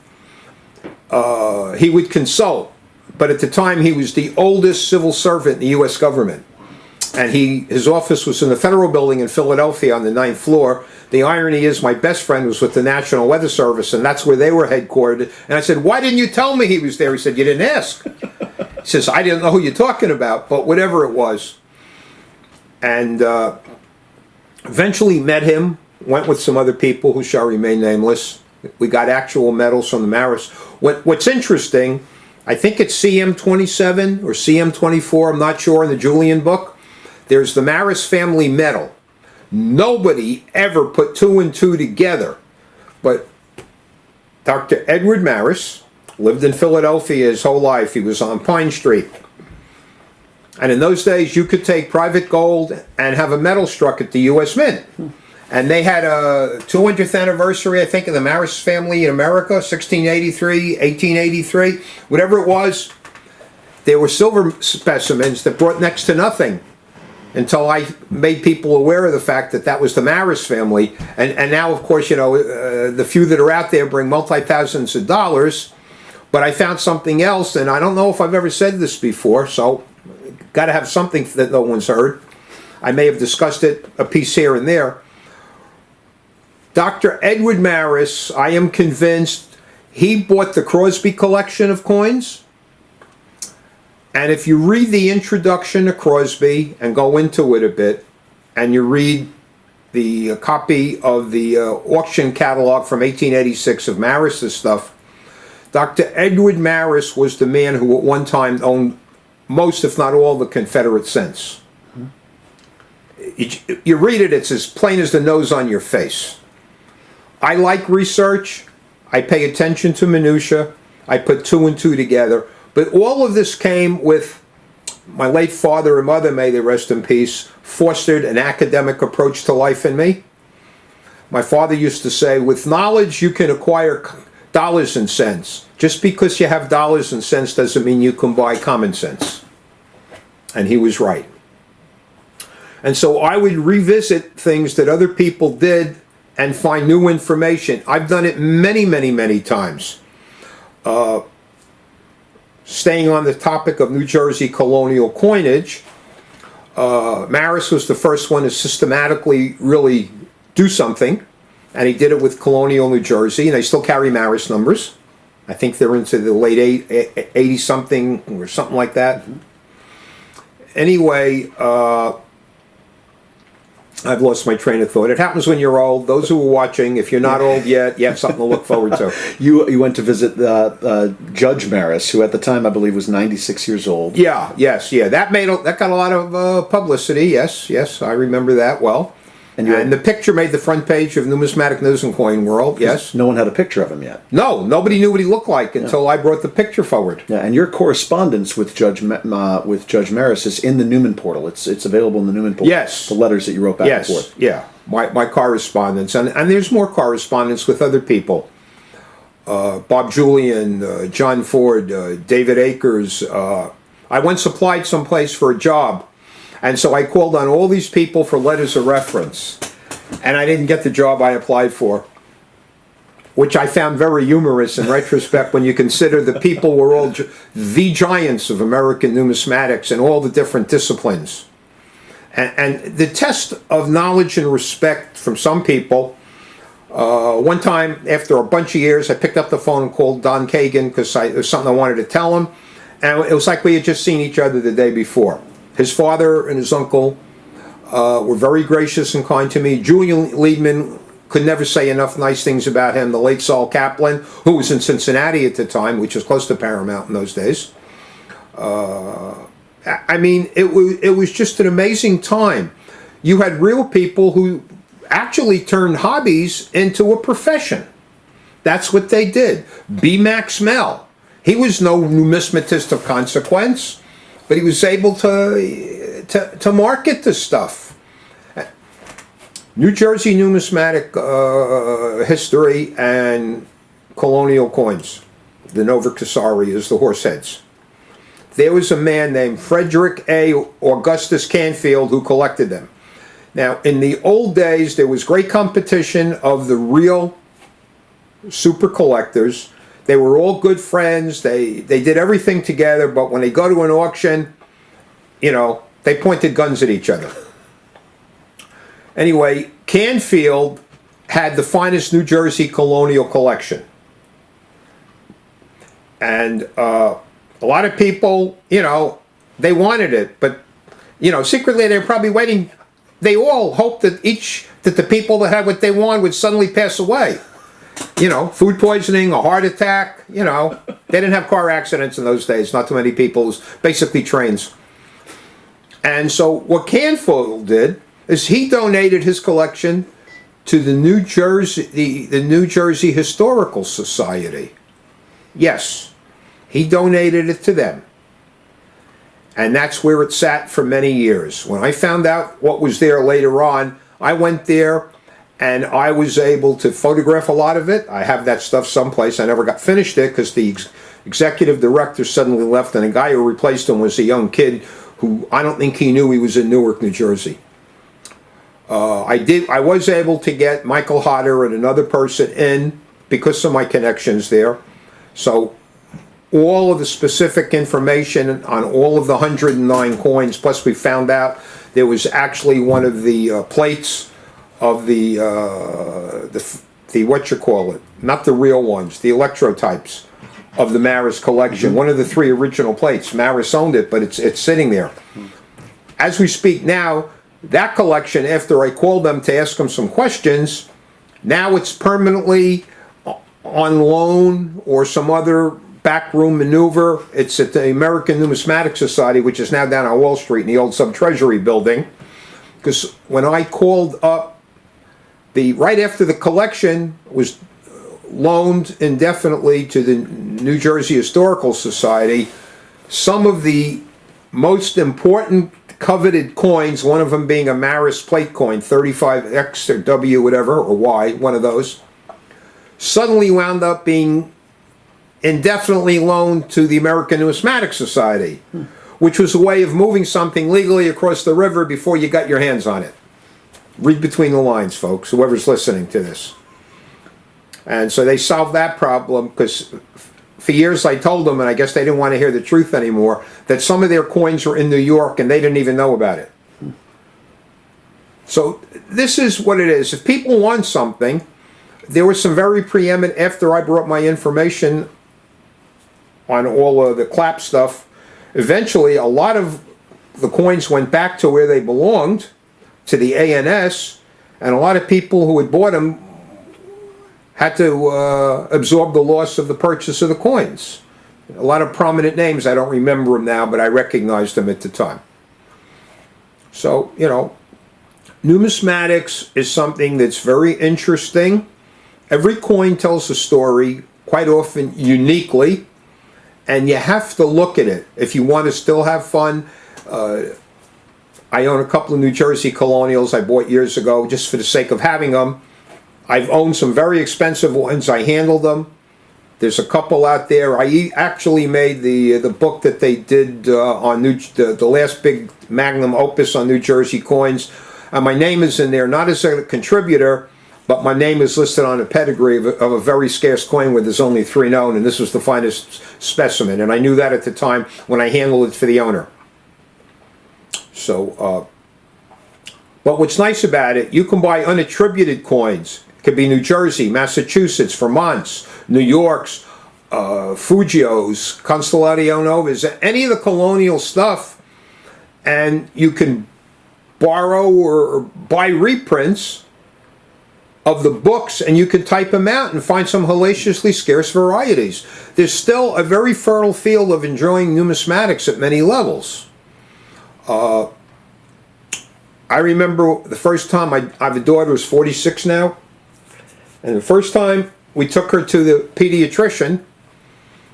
He would consult, but at the time he was the oldest civil servant in the U.S. government. And his office was in the Federal Building in Philadelphia on the 9th floor. The irony is my best friend was with the National Weather Service, and that's where they were headquartered. And I said, "Why didn't you tell me he was there?" He said, "You didn't ask." He says, "I didn't know who you're talking about," but whatever it was. And eventually met him, went with some other people who shall remain nameless. We got actual medals from the Marist. What's interesting, I think it's CM27 or CM24, I'm not sure, in the Julian book. There's the Marist family medal. Nobody ever put two and two together. But Dr. Edward Marist lived in Philadelphia his whole life. He was on Pine Street. And in those days, you could take private gold and have a medal struck at the U.S. Mint. And they had a 200th anniversary, I think, of the Marist family in America, 1683, 1883, whatever it was. There were silver specimens that brought next to nothing until I made people aware of the fact that that was the Marist family. And now, of course, the few that are out there bring multi-thousands of dollars. But I found something else, and I don't know if I've ever said this before, so got to have something that no one's heard. I may have discussed it a piece here and there. Dr. Edward Marist, I am convinced, he bought the Crosby collection of coins. And if you read the introduction to Crosby and go into it a bit, and you read the copy of the auction catalog from 1886 of Marist's stuff, Dr. Edward Marist was the man who at one time owned most, if not all, the Confederate cents. You read it, it's as plain as the nose on your face. I like research. I pay attention to minutia. I put two and two together. But all of this came with my late father and mother, may they rest in peace, fostered an academic approach to life in me. My father used to say, with knowledge you can acquire dollars and cents. Just because you have dollars and cents doesn't mean you can buy common sense. And he was right. And so I would revisit things that other people did and find new information. I've done it many, many, many times. Staying on the topic of New Jersey colonial coinage, Marist was the first one to systematically really do something, and he did it with colonial New Jersey, and they still carry Marist numbers. I think they're into the late 80-something or something like that. Anyway, I've lost my train of thought. It happens when you're old. Those who are watching, if you're not old yet, you have something to look forward to. You went to visit Judge Marist, who at the time I believe was 96 years old. Yeah, that got a lot of publicity. Yes, I remember that well. And the picture made the front page of Numismatic News and Coin World. Yes. No one had a picture of him yet. No, nobody knew what he looked like until I brought the picture forward. Yeah, and your correspondence with Judge Marist is in the Newman portal. It's available in the Newman portal. Yes. The letters that you wrote back and forth. Yeah. My correspondence, and there's more correspondence with other people. Bob Julian, John Ford, David Akers. I once applied someplace for a job. And so I called on all these people for letters of reference. And I didn't get the job I applied for, which I found very humorous in retrospect when you consider the people were all the giants of American numismatics in all the different disciplines. And the test of knowledge and respect from some people, one time after a bunch of years, I picked up the phone and called Don Kagan because there was something I wanted to tell him. And it was like we had just seen each other the day before. His father and his uncle were very gracious and kind to me. Julian Liebman could never say enough nice things about him. The late Saul Kaplan, who was in Cincinnati at the time, which was close to Paramount in those days. I mean, it was just an amazing time. You had real people who actually turned hobbies into a profession. That's what they did. B. Max Mell. He was no numismatist of consequence, but he was able to market the stuff. New Jersey numismatic history and colonial coins. The Nova Cassarias, the horse heads. There was a man named Frederick A. Augustus Canfield who collected them. Now, in the old days, there was great competition of the real super collectors. They were all good friends. They did everything together, but when they go to an auction, you know, they pointed guns at each other. Anyway, Canfield had the finest New Jersey colonial collection. And a lot of people, you know, they wanted it, but, you know, secretly they were probably waiting. They all hoped that the people that had what they wanted would suddenly pass away. You know, food poisoning, a heart attack, you know. They didn't have car accidents in those days, not too many people. It was basically trains. And so what Canfield did is he donated his collection to the New Jersey Historical Society. Yes, he donated it to them. And that's where it sat for many years. When I found out what was there later on, I went there and I was able to photograph a lot of it. I have that stuff someplace. I never got finished it because the executive director suddenly left, and the guy who replaced him was a young kid who I don't think he knew he was in Newark, New Jersey. I was able to get Michael Hodder and another person in because of my connections there. So all of the specific information on all of the 109 coins, plus we found out there was actually one of the plates of the what you call it, not the real ones, the electrotypes of the Maris collection. One of the 3 original plates. Maris owned it, but it's sitting there. As we speak now, that collection, after I called them to ask them some questions, now it's permanently on loan or some other backroom maneuver. It's at the American Numismatic Society, which is now down on Wall Street in the old Sub-Treasury building. Because when I called up, right after the collection was loaned indefinitely to the New Jersey Historical Society, some of the most important coveted coins, one of them being a Maris plate coin, 35X or W, whatever, or Y, one of those, suddenly wound up being indefinitely loaned to the American Numismatic Society, which was a way of moving something legally across the river before you got your hands on it. Read between the lines, folks, whoever's listening to this. And so they solved that problem because for years I told them, and I guess they didn't want to hear the truth anymore, that some of their coins were in New York and they didn't even know about it. So this is what it is. If people want something, there was some very preeminent, after I brought my information on all of the clap stuff, eventually a lot of the coins went back to where they belonged, to the ANS, and a lot of people who had bought them had to absorb the loss of the purchase of the coins. A lot of prominent names, I don't remember them now, but I recognized them at the time. So, you know, numismatics is something that's very interesting. Every coin tells a story, quite often uniquely, and you have to look at it if you want to still have fun. I own a couple of New Jersey colonials I bought years ago just for the sake of having them. I've owned some very expensive ones. I handled them. There's a couple out there. I actually made the book that they did on the last big magnum opus on New Jersey coins. And my name is in there, not as a contributor, but my name is listed on a pedigree of a very scarce coin where there's only 3 known, and this was the finest specimen. And I knew that at the time when I handled it for the owner. So, but what's nice about it, you can buy unattributed coins. It could be New Jersey, Massachusetts, Vermont's, New York's, Fujio's, Constellatio Nova's, any of the colonial stuff, and you can borrow or buy reprints of the books, and you can type them out and find some hellaciously scarce varieties. There's still a very fertile field of enjoying numismatics at many levels. I remember the first time, I have a daughter who's 46 now, and the first time we took her to the pediatrician,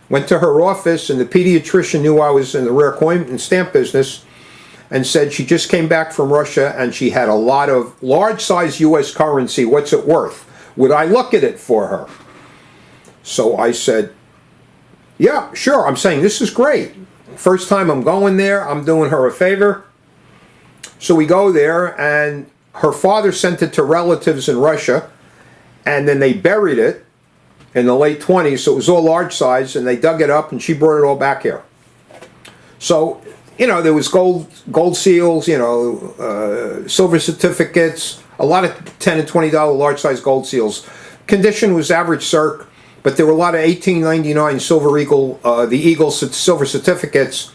went to her office, and the pediatrician knew I was in the rare coin and stamp business, and said she just came back from Russia and she had a lot of large size US currency. What's it worth? Would I look at it for her? So I said, yeah, sure. I'm saying this is great. First time I'm going there, I'm doing her a favor. So we go there, and her father sent it to relatives in Russia, and then they buried it in the late 20s, so it was all large size, and they dug it up, and she brought it all back here. So, you know, there was gold seals, you know, silver certificates, a lot of $10 and $20 large size gold seals. Condition was average circ, but there were a lot of 1899 silver eagle, the eagle silver certificates.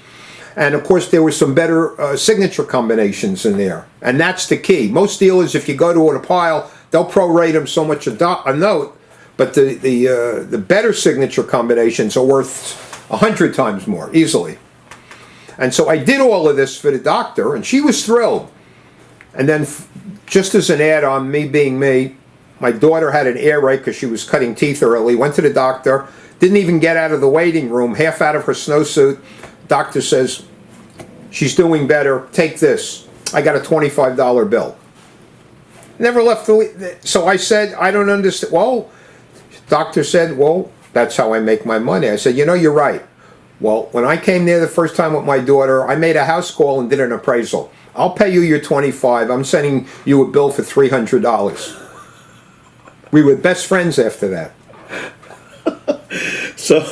And of course, there were some better signature combinations in there. And that's the key. Most dealers, if you go to a pile, they'll prorate them so much a note, but the better signature combinations are worth 100 times more, easily. And so I did all of this for the doctor, and she was thrilled. And then, just as an add-on, me being me, my daughter had an air raid because she was cutting teeth early, went to the doctor, didn't even get out of the waiting room, half out of her snowsuit. Doctor says, she's doing better, take this. I got a $25 bill. Never left the... So I said, I don't understand. Well, doctor said, well, that's how I make my money. I said, you know, you're right. Well, when I came there the first time with my daughter, I made a house call and did an appraisal. I'll pay you your $25. I'm sending you a bill for $300. We were best friends after that. So,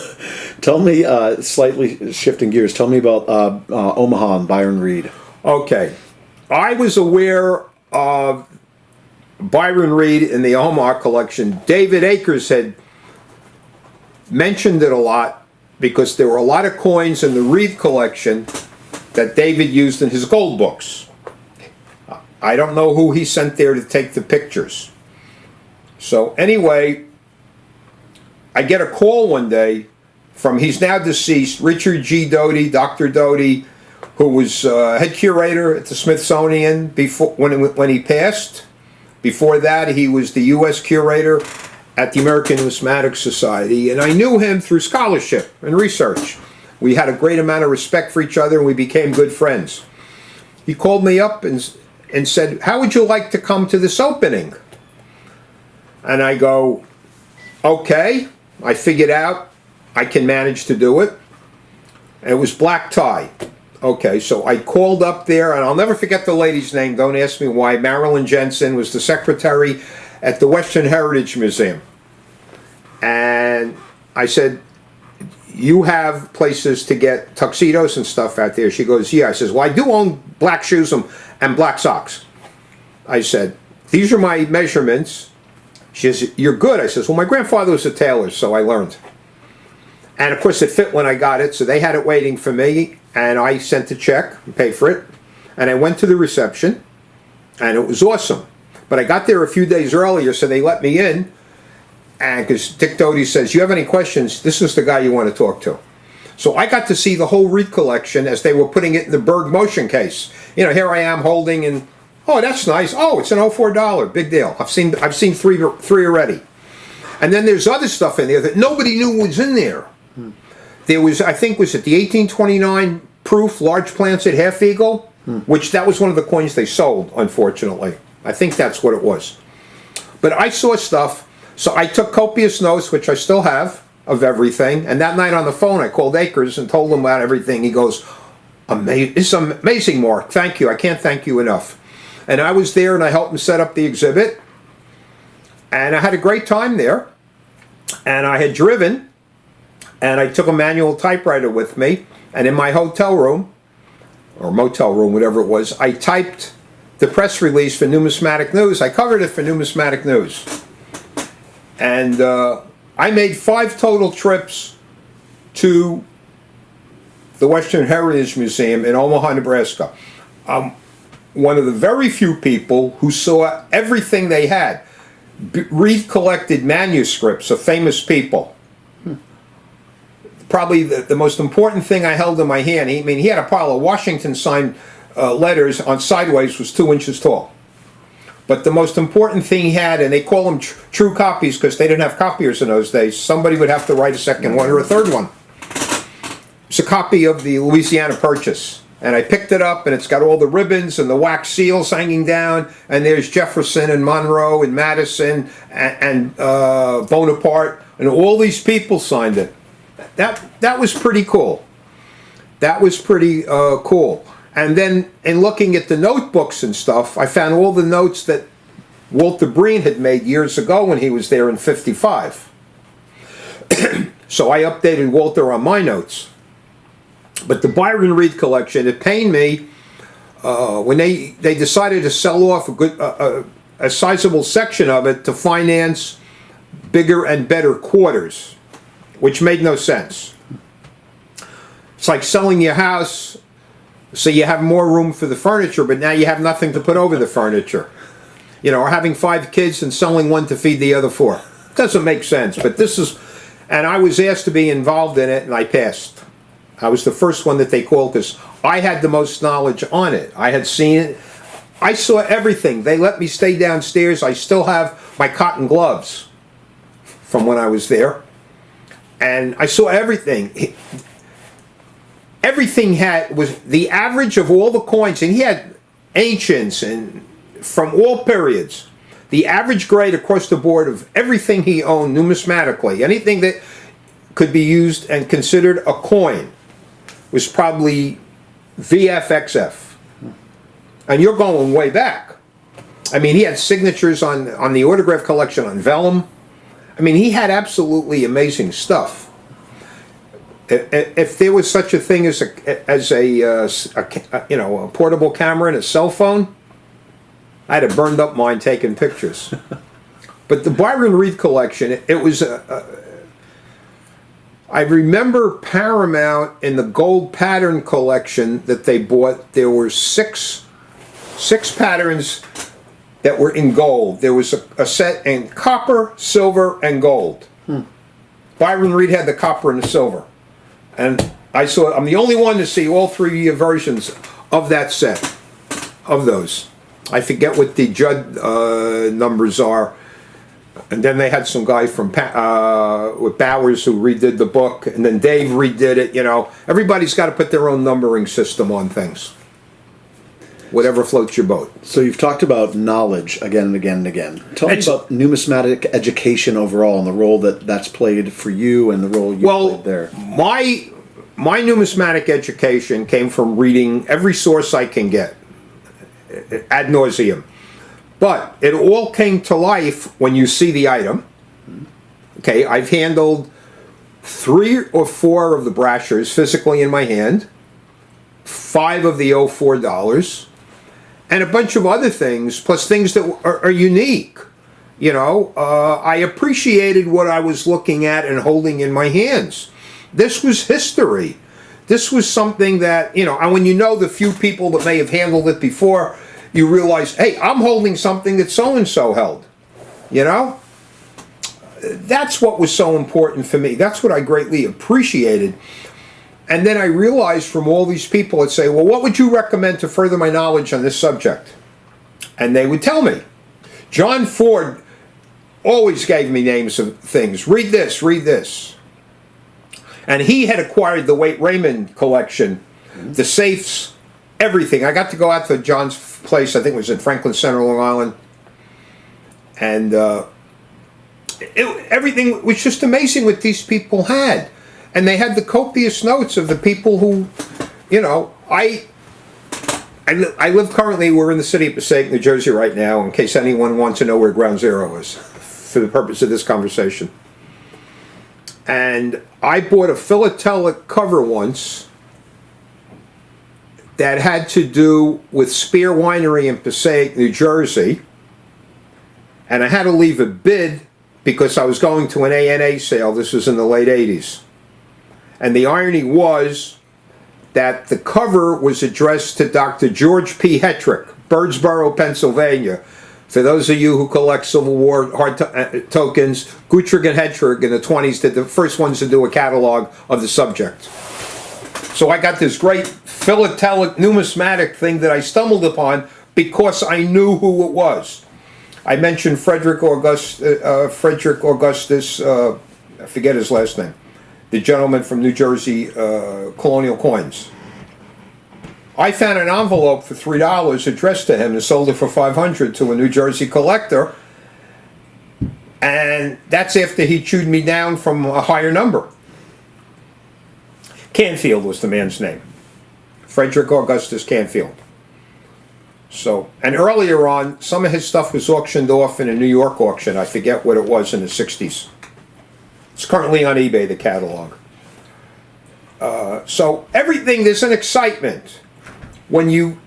tell me, slightly shifting gears, tell me about Omaha and Byron Reed. Okay. I was aware of Byron Reed in the Omaha collection. David Akers had mentioned it a lot because there were a lot of coins in the Reed collection that David used in his gold books. I don't know who he sent there to take the pictures. So anyway, I get a call one day from, he's now deceased, Richard G. Doty, Dr. Doty, who was head curator at the Smithsonian before when he passed. Before that, he was the U.S. curator at the American Numismatic Society, and I knew him through scholarship and research. We had a great amount of respect for each other, and we became good friends. He called me up and said, how would you like to come to this opening? And I go, okay. I figured out I can manage to do it. And it was black tie. Okay, so I called up there, and I'll never forget the lady's name. Don't ask me why. Marilyn Jensen was the secretary at the Western Heritage Museum. And I said, you have places to get tuxedos and stuff out there? She goes, yeah. I says, well, I do own black shoes and black socks. I said, these are my measurements. She says, you're good. I says, well, my grandfather was a tailor, so I learned. And of course, it fit when I got it, so they had it waiting for me, and I sent a check and paid for it. And I went to the reception, and it was awesome. But I got there a few days earlier, so they let me in. And because Dick Doty says, you have any questions, this is the guy you want to talk to. So I got to see the whole Reed collection as they were putting it in the Berg motion case. You know, here I am holding, and oh, that's nice. Oh, it's an $04. Big deal. I've seen three already. And then there's other stuff in there that nobody knew was in there. There was, I think, was it the 1829 proof large plants at half eagle, which that was one of the coins they sold, unfortunately. I think that's what it was. But I saw stuff, so I took copious notes, which I still have, of everything. And that night on the phone, I called Akers and told him about everything. He goes, it's amazing, Mark. Thank you. I can't thank you enough. And I was there, and I helped him set up the exhibit. And I had a great time there. And I had driven, and I took a manual typewriter with me. And in my hotel room, or motel room, whatever it was, I typed the press release for Numismatic News. I covered it for Numismatic News. And I made 5 total trips to the Western Heritage Museum in Omaha, Nebraska. One of the very few people who saw everything they had. Reed collected manuscripts of famous people. Probably the most important thing I held in my hand, he had a pile of Washington signed letters on sideways, was 2 inches tall. But the most important thing he had, and they call them true copies because they didn't have copiers in those days. Somebody would have to write a second one or a third one. It's a copy of the Louisiana Purchase. And I picked it up, and it's got all the ribbons and the wax seals hanging down, and there's Jefferson and Monroe and Madison and Bonaparte, and all these people signed it. That was pretty cool. That was pretty cool. And then in looking at the notebooks and stuff, I found all the notes that Walter Breen had made years ago when he was there in 55. So I updated Walter on my notes. But the Byron Reed collection, it pained me when they decided to sell off a sizable section of it to finance bigger and better quarters, which made no sense. It's like selling your house so you have more room for the furniture, but now you have nothing to put over the furniture. You know, or having 5 kids and selling one to feed the other 4. Doesn't make sense, but this is, and I was asked to be involved in it, and I passed. I was the first one that they called because I had the most knowledge on it. I had seen it. I saw everything. They let me stay downstairs. I still have my cotton gloves from when I was there. And I saw everything. Everything was the average of all the coins, and he had ancients and from all periods. The average grade across the board of everything he owned numismatically, anything that could be used and considered a coin, was probably VFXF. And you're going way back. I mean, he had signatures on the autograph collection on vellum. I mean, he had absolutely amazing stuff. If there was such a thing as a portable camera and a cell phone, I'd have burned up mine taking pictures. But the Byron Reed collection, it was I remember Paramount in the gold pattern collection that they bought, there were six patterns that were in gold. There was a set in copper, silver, and gold. Byron Reed had the copper and the silver. And I'm the only one to see all 3 versions of that set, of those. I forget what the Judd numbers are. And then they had some guy from with Bowers who redid the book, and then Dave redid it. You know, everybody's got to put their own numbering system on things. Whatever floats your boat. So you've talked about knowledge again and again and again. Tell me about numismatic education overall and the role that's played for you and the role you played there. My numismatic education came from reading every source I can get, ad nauseum. But it all came to life when you see the item. Okay, I've handled 3 or 4 of the Brashers physically in my hand, 5 of the $04, and a bunch of other things, plus things that are unique. You know, I appreciated what I was looking at and holding in my hands. This was history. This was something that, you know, and when you know the few people that may have handled it before, you realize, hey, I'm holding something that so-and-so held. You know? That's what was so important for me. That's what I greatly appreciated. And then I realized from all these people that say, well, what would you recommend to further my knowledge on this subject? And they would tell me. John Ford always gave me names of things. Read this, read this. And he had acquired the Waite Raymond collection, the safes, everything. I got to go out to John's place, I think it was in Franklin Center, Long Island. And everything was just amazing what these people had. And they had the copious notes of the people who, you know, I live currently, we're in the city of Passaic, New Jersey right now, in case anyone wants to know where Ground Zero is, for the purpose of this conversation. And I bought a philatelic cover once that had to do with Spear Winery in Passaic, New Jersey. And I had to leave a bid because I was going to an A&A sale. This was in the late 80s. And the irony was that the cover was addressed to Dr. George P. Hetrick, Birdsboro, Pennsylvania. For those of you who collect Civil War hard tokens, Guttrig and Hetrick in the 20s did the first ones to do a catalog of the subject. So I got this great philatelic numismatic thing that I stumbled upon because I knew who it was. I mentioned Frederick Augustus, I forget his last name, the gentleman from New Jersey, Colonial Coins. I found an envelope for $3 addressed to him and sold it for $500 to a New Jersey collector. And that's after he chewed me down from a higher number. Canfield was the man's name. Frederick Augustus Canfield. So, and earlier on, some of his stuff was auctioned off in a New York auction. I forget what it was in the 60s. It's currently on eBay, the catalog. So everything, there's an excitement when you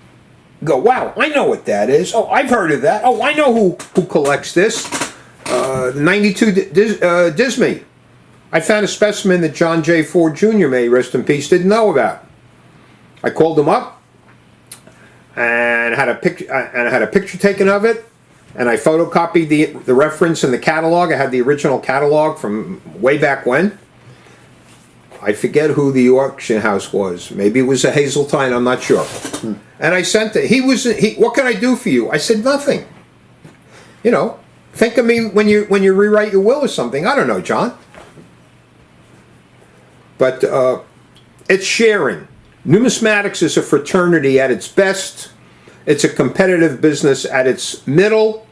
go, wow, I know what that is. Oh, I've heard of that. Oh, I know who collects this. 92 Disney. I found a specimen that John J. Ford Jr. may rest in peace didn't know about. I called him up and had a picture taken of it, and I photocopied the reference in the catalog. I had the original catalog from way back when. I forget who the auction house was. Maybe it was a Hazeltine, I'm not sure. And I sent it. What can I do for you? I said, nothing. You know, think of me when you rewrite your will or something. I don't know, John. But it's sharing. Numismatics is a fraternity at its best. It's a competitive business at its middle.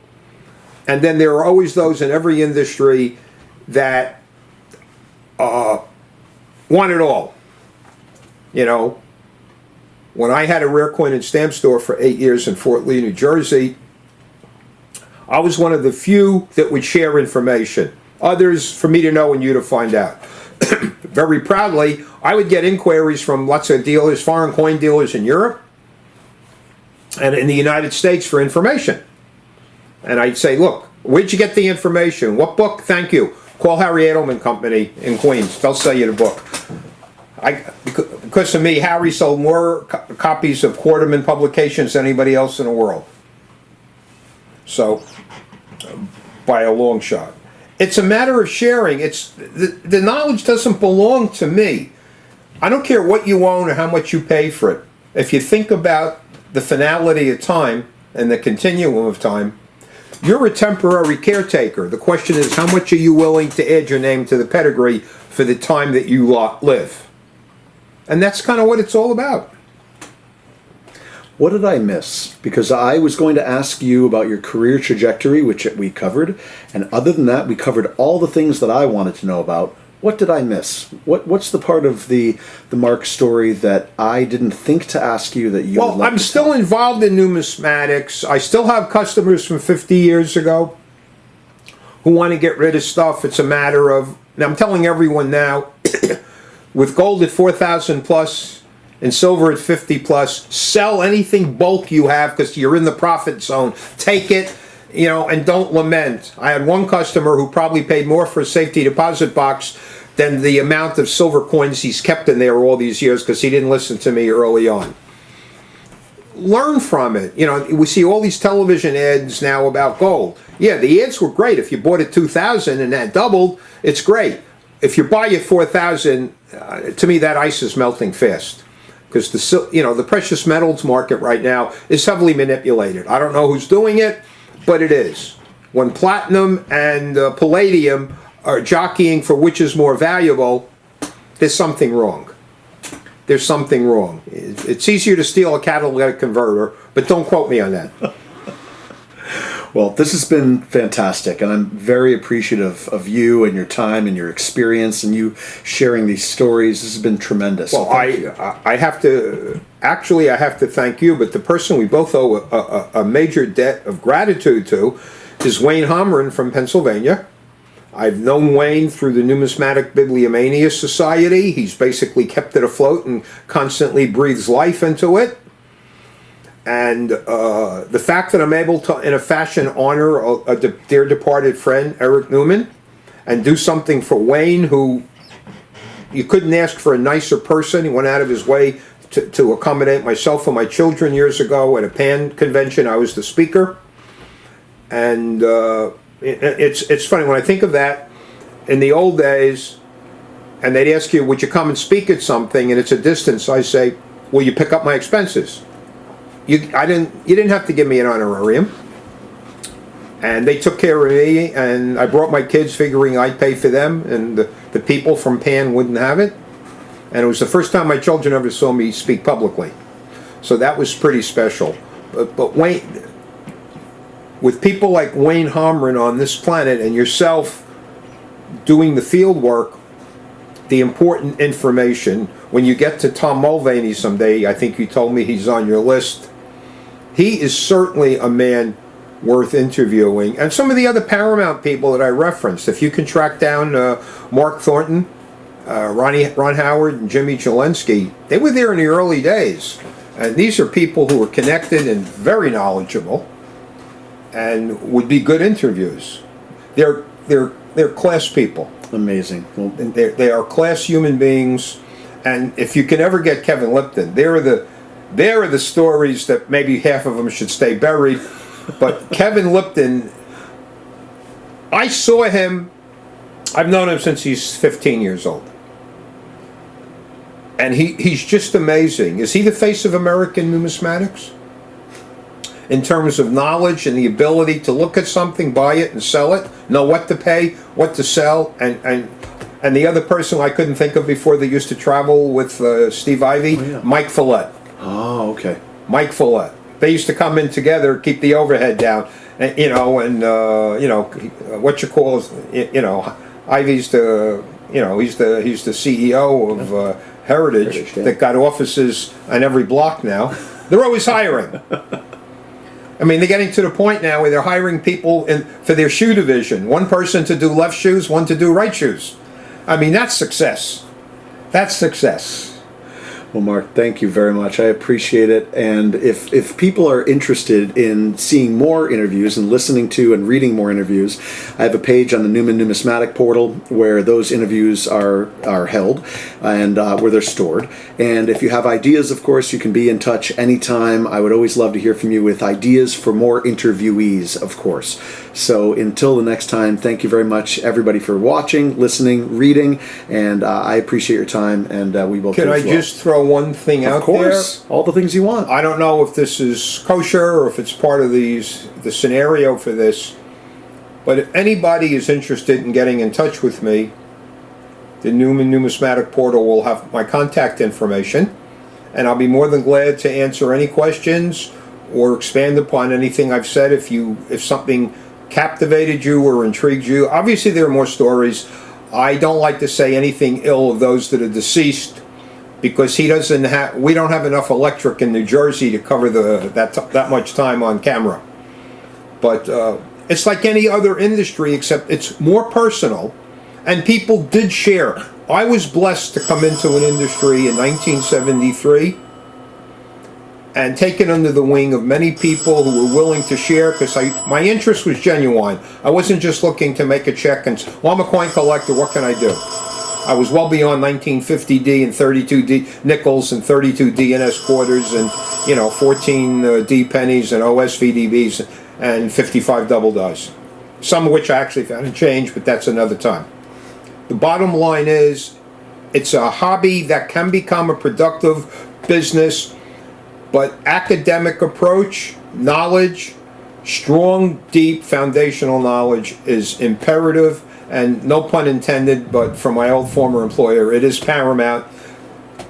And then there are always those in every industry that want it all. You know, when I had a rare coin and stamp store for 8 years in Fort Lee, New Jersey, I was one of the few that would share information. Others for me to know and you to find out. Very proudly, I would get inquiries from lots of dealers, foreign coin dealers in Europe and in the United States for information. And I'd say, look, where'd you get the information? What book? Thank you. Call Harry Edelman Company in Queens. They'll sell you the book. Because of me, Harry sold more copies of Quarterman publications than anybody else in the world. So, by a long shot. It's a matter of sharing. It's the knowledge doesn't belong to me. I don't care what you own or how much you pay for it. If you think about the finality of time and the continuum of time, you're a temporary caretaker. The question is, how much are you willing to add your name to the pedigree for the time that you live? And that's kind of what it's all about. What did I miss? Because I was going to ask you about your career trajectory, which we covered, and other than that, we covered all the things that I wanted to know about. What did I miss? What's the part of the Mark story that I didn't think to ask you that you would like to tell? Well, I'm still involved in numismatics. I still have customers from 50 years ago who want to get rid of stuff. It's a matter of, now I'm telling everyone now, with gold at 4,000 plus, and silver at 50 plus, sell anything bulk you have because you're in the profit zone. Take it, you know, and don't lament. I had one customer who probably paid more for a safety deposit box than the amount of silver coins he's kept in there all these years because he didn't listen to me early on. Learn from it. You know, we see all these television ads now about gold. Yeah, the ads were great. If you bought at 2,000 and that doubled, it's great. If you buy at 4,000, to me that ice is melting fast. Because the precious metals market right now is heavily manipulated. I don't know who's doing it, but it is. When platinum and palladium are jockeying for which is more valuable, there's something wrong. There's something wrong. It's easier to steal a catalytic converter, but don't quote me on that. Well, this has been fantastic, and I'm very appreciative of you and your time and your experience and you sharing these stories. This has been tremendous. Well, I have to thank you, but the person we both owe a major debt of gratitude to is Wayne Homran from Pennsylvania. I've known Wayne through the Numismatic Bibliomania Society. He's basically kept it afloat and constantly breathes life into it. And the fact that I'm able to, in a fashion, honor a dear departed friend, Eric Newman, and do something for Wayne, who you couldn't ask for a nicer person. He went out of his way to accommodate myself and my children years ago at a PAN convention. I was the speaker. And it's funny, when I think of that, in the old days, and they'd ask you, would you come and speak at something, and it's a distance, I say, will you pick up my expenses? You didn't have to give me an honorarium, and they took care of me, and I brought my kids figuring I'd pay for them, and the people from PAN wouldn't have it, and it was the first time my children ever saw me speak publicly, so that was pretty special. But Wayne, with people like Wayne Homran on this planet and yourself doing the field work, the important information. When you get to Tom Mulvaney someday, I think you told me he's on your list. He is certainly a man worth interviewing. And some of the other Paramount people that I referenced, if you can track down Mark Thornton, Ron Howard, and Jimmy Jelensky, they were there in the early days. And these are people who are connected and very knowledgeable and would be good interviews. They're class people. Amazing. Well, They are class human beings. And if you can ever get Kevin Lipton, there are the stories that maybe half of them should stay buried. But Kevin Lipton, I saw him, I've known him since he's 15 years old. And he's just amazing. Is he the face of American numismatics? In terms of knowledge and the ability to look at something, buy it and sell it, know what to pay, what to sell, and the other person I couldn't think of before that used to travel with Steve Ivey, Mike Follett. Oh, okay. Mike Follett. They used to come in together, keep the overhead down, and what you call, Ivey's the, he's the CEO of Heritage that got offices on every block now. They're always hiring. I mean, they're getting to the point now where they're hiring people for their shoe division. One person to do left shoes, one to do right shoes. I mean, that's success. That's success. Well, Mark, thank you very much. I appreciate it. And if people are interested in seeing more interviews and listening to and reading more interviews, I have a page on the Numismatic portal where those interviews are held and where they're stored. And if you have ideas, of course, you can be in touch anytime. I would always love to hear from you with ideas for more interviewees, of course. So until the next time, thank you very much, everybody, for watching, listening, reading, and I appreciate your time, and we will. Can I just throw one thing out there? Of course, all the things you want. I don't know if this is kosher or if it's part of the scenario for this, but if anybody is interested in getting in touch with me, the Numismatic portal will have my contact information, and I'll be more than glad to answer any questions or expand upon anything I've said if something captivated you or intrigued you. Obviously, there are more stories. I don't like to say anything ill of those that are deceased, because we don't have enough electric in New Jersey to cover that much time on camera. But it's like any other industry, except it's more personal, and people did share. I was blessed to come into an industry in 1973 and taken under the wing of many people who were willing to share, because my interest was genuine. I wasn't just looking to make a check and, well, I'm a coin collector, what can I do? I was well beyond 1950D and 32D nickels and 32 DNS quarters and 14 D pennies and OS VDBs and 55 double dice. Some of which I actually found a change, but that's another time. The bottom line is, it's a hobby that can become a productive business, but academic approach, knowledge, strong, deep foundational knowledge is imperative. And no pun intended, but from my old former employer, it is paramount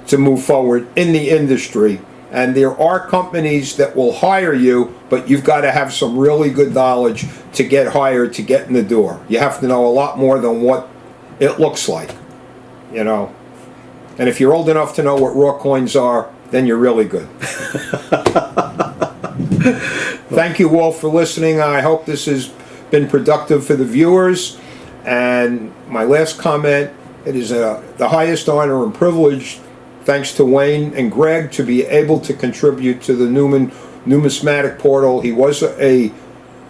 to move forward in the industry. And there are companies that will hire you, but you've got to have some really good knowledge to get hired, to get in the door. You have to know a lot more than what it looks like, And if you're old enough to know what raw coins are, then you're really good. Thank you all for listening. I hope this has been productive for the viewers. And my last comment, it is the highest honor and privilege, thanks to Wayne and Greg, to be able to contribute to the Numismatic portal. He was a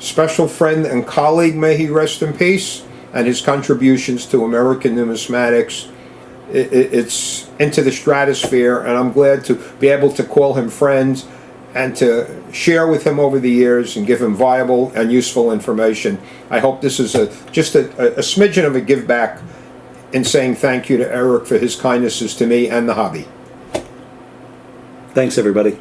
special friend and colleague, may he rest in peace, and his contributions to American numismatics, it's into the stratosphere, and I'm glad to be able to call him friend and to share with him over the years and give him viable and useful information. I hope this is just a smidgen of a give back in saying thank you to Eric for his kindnesses to me and the hobby. Thanks, everybody.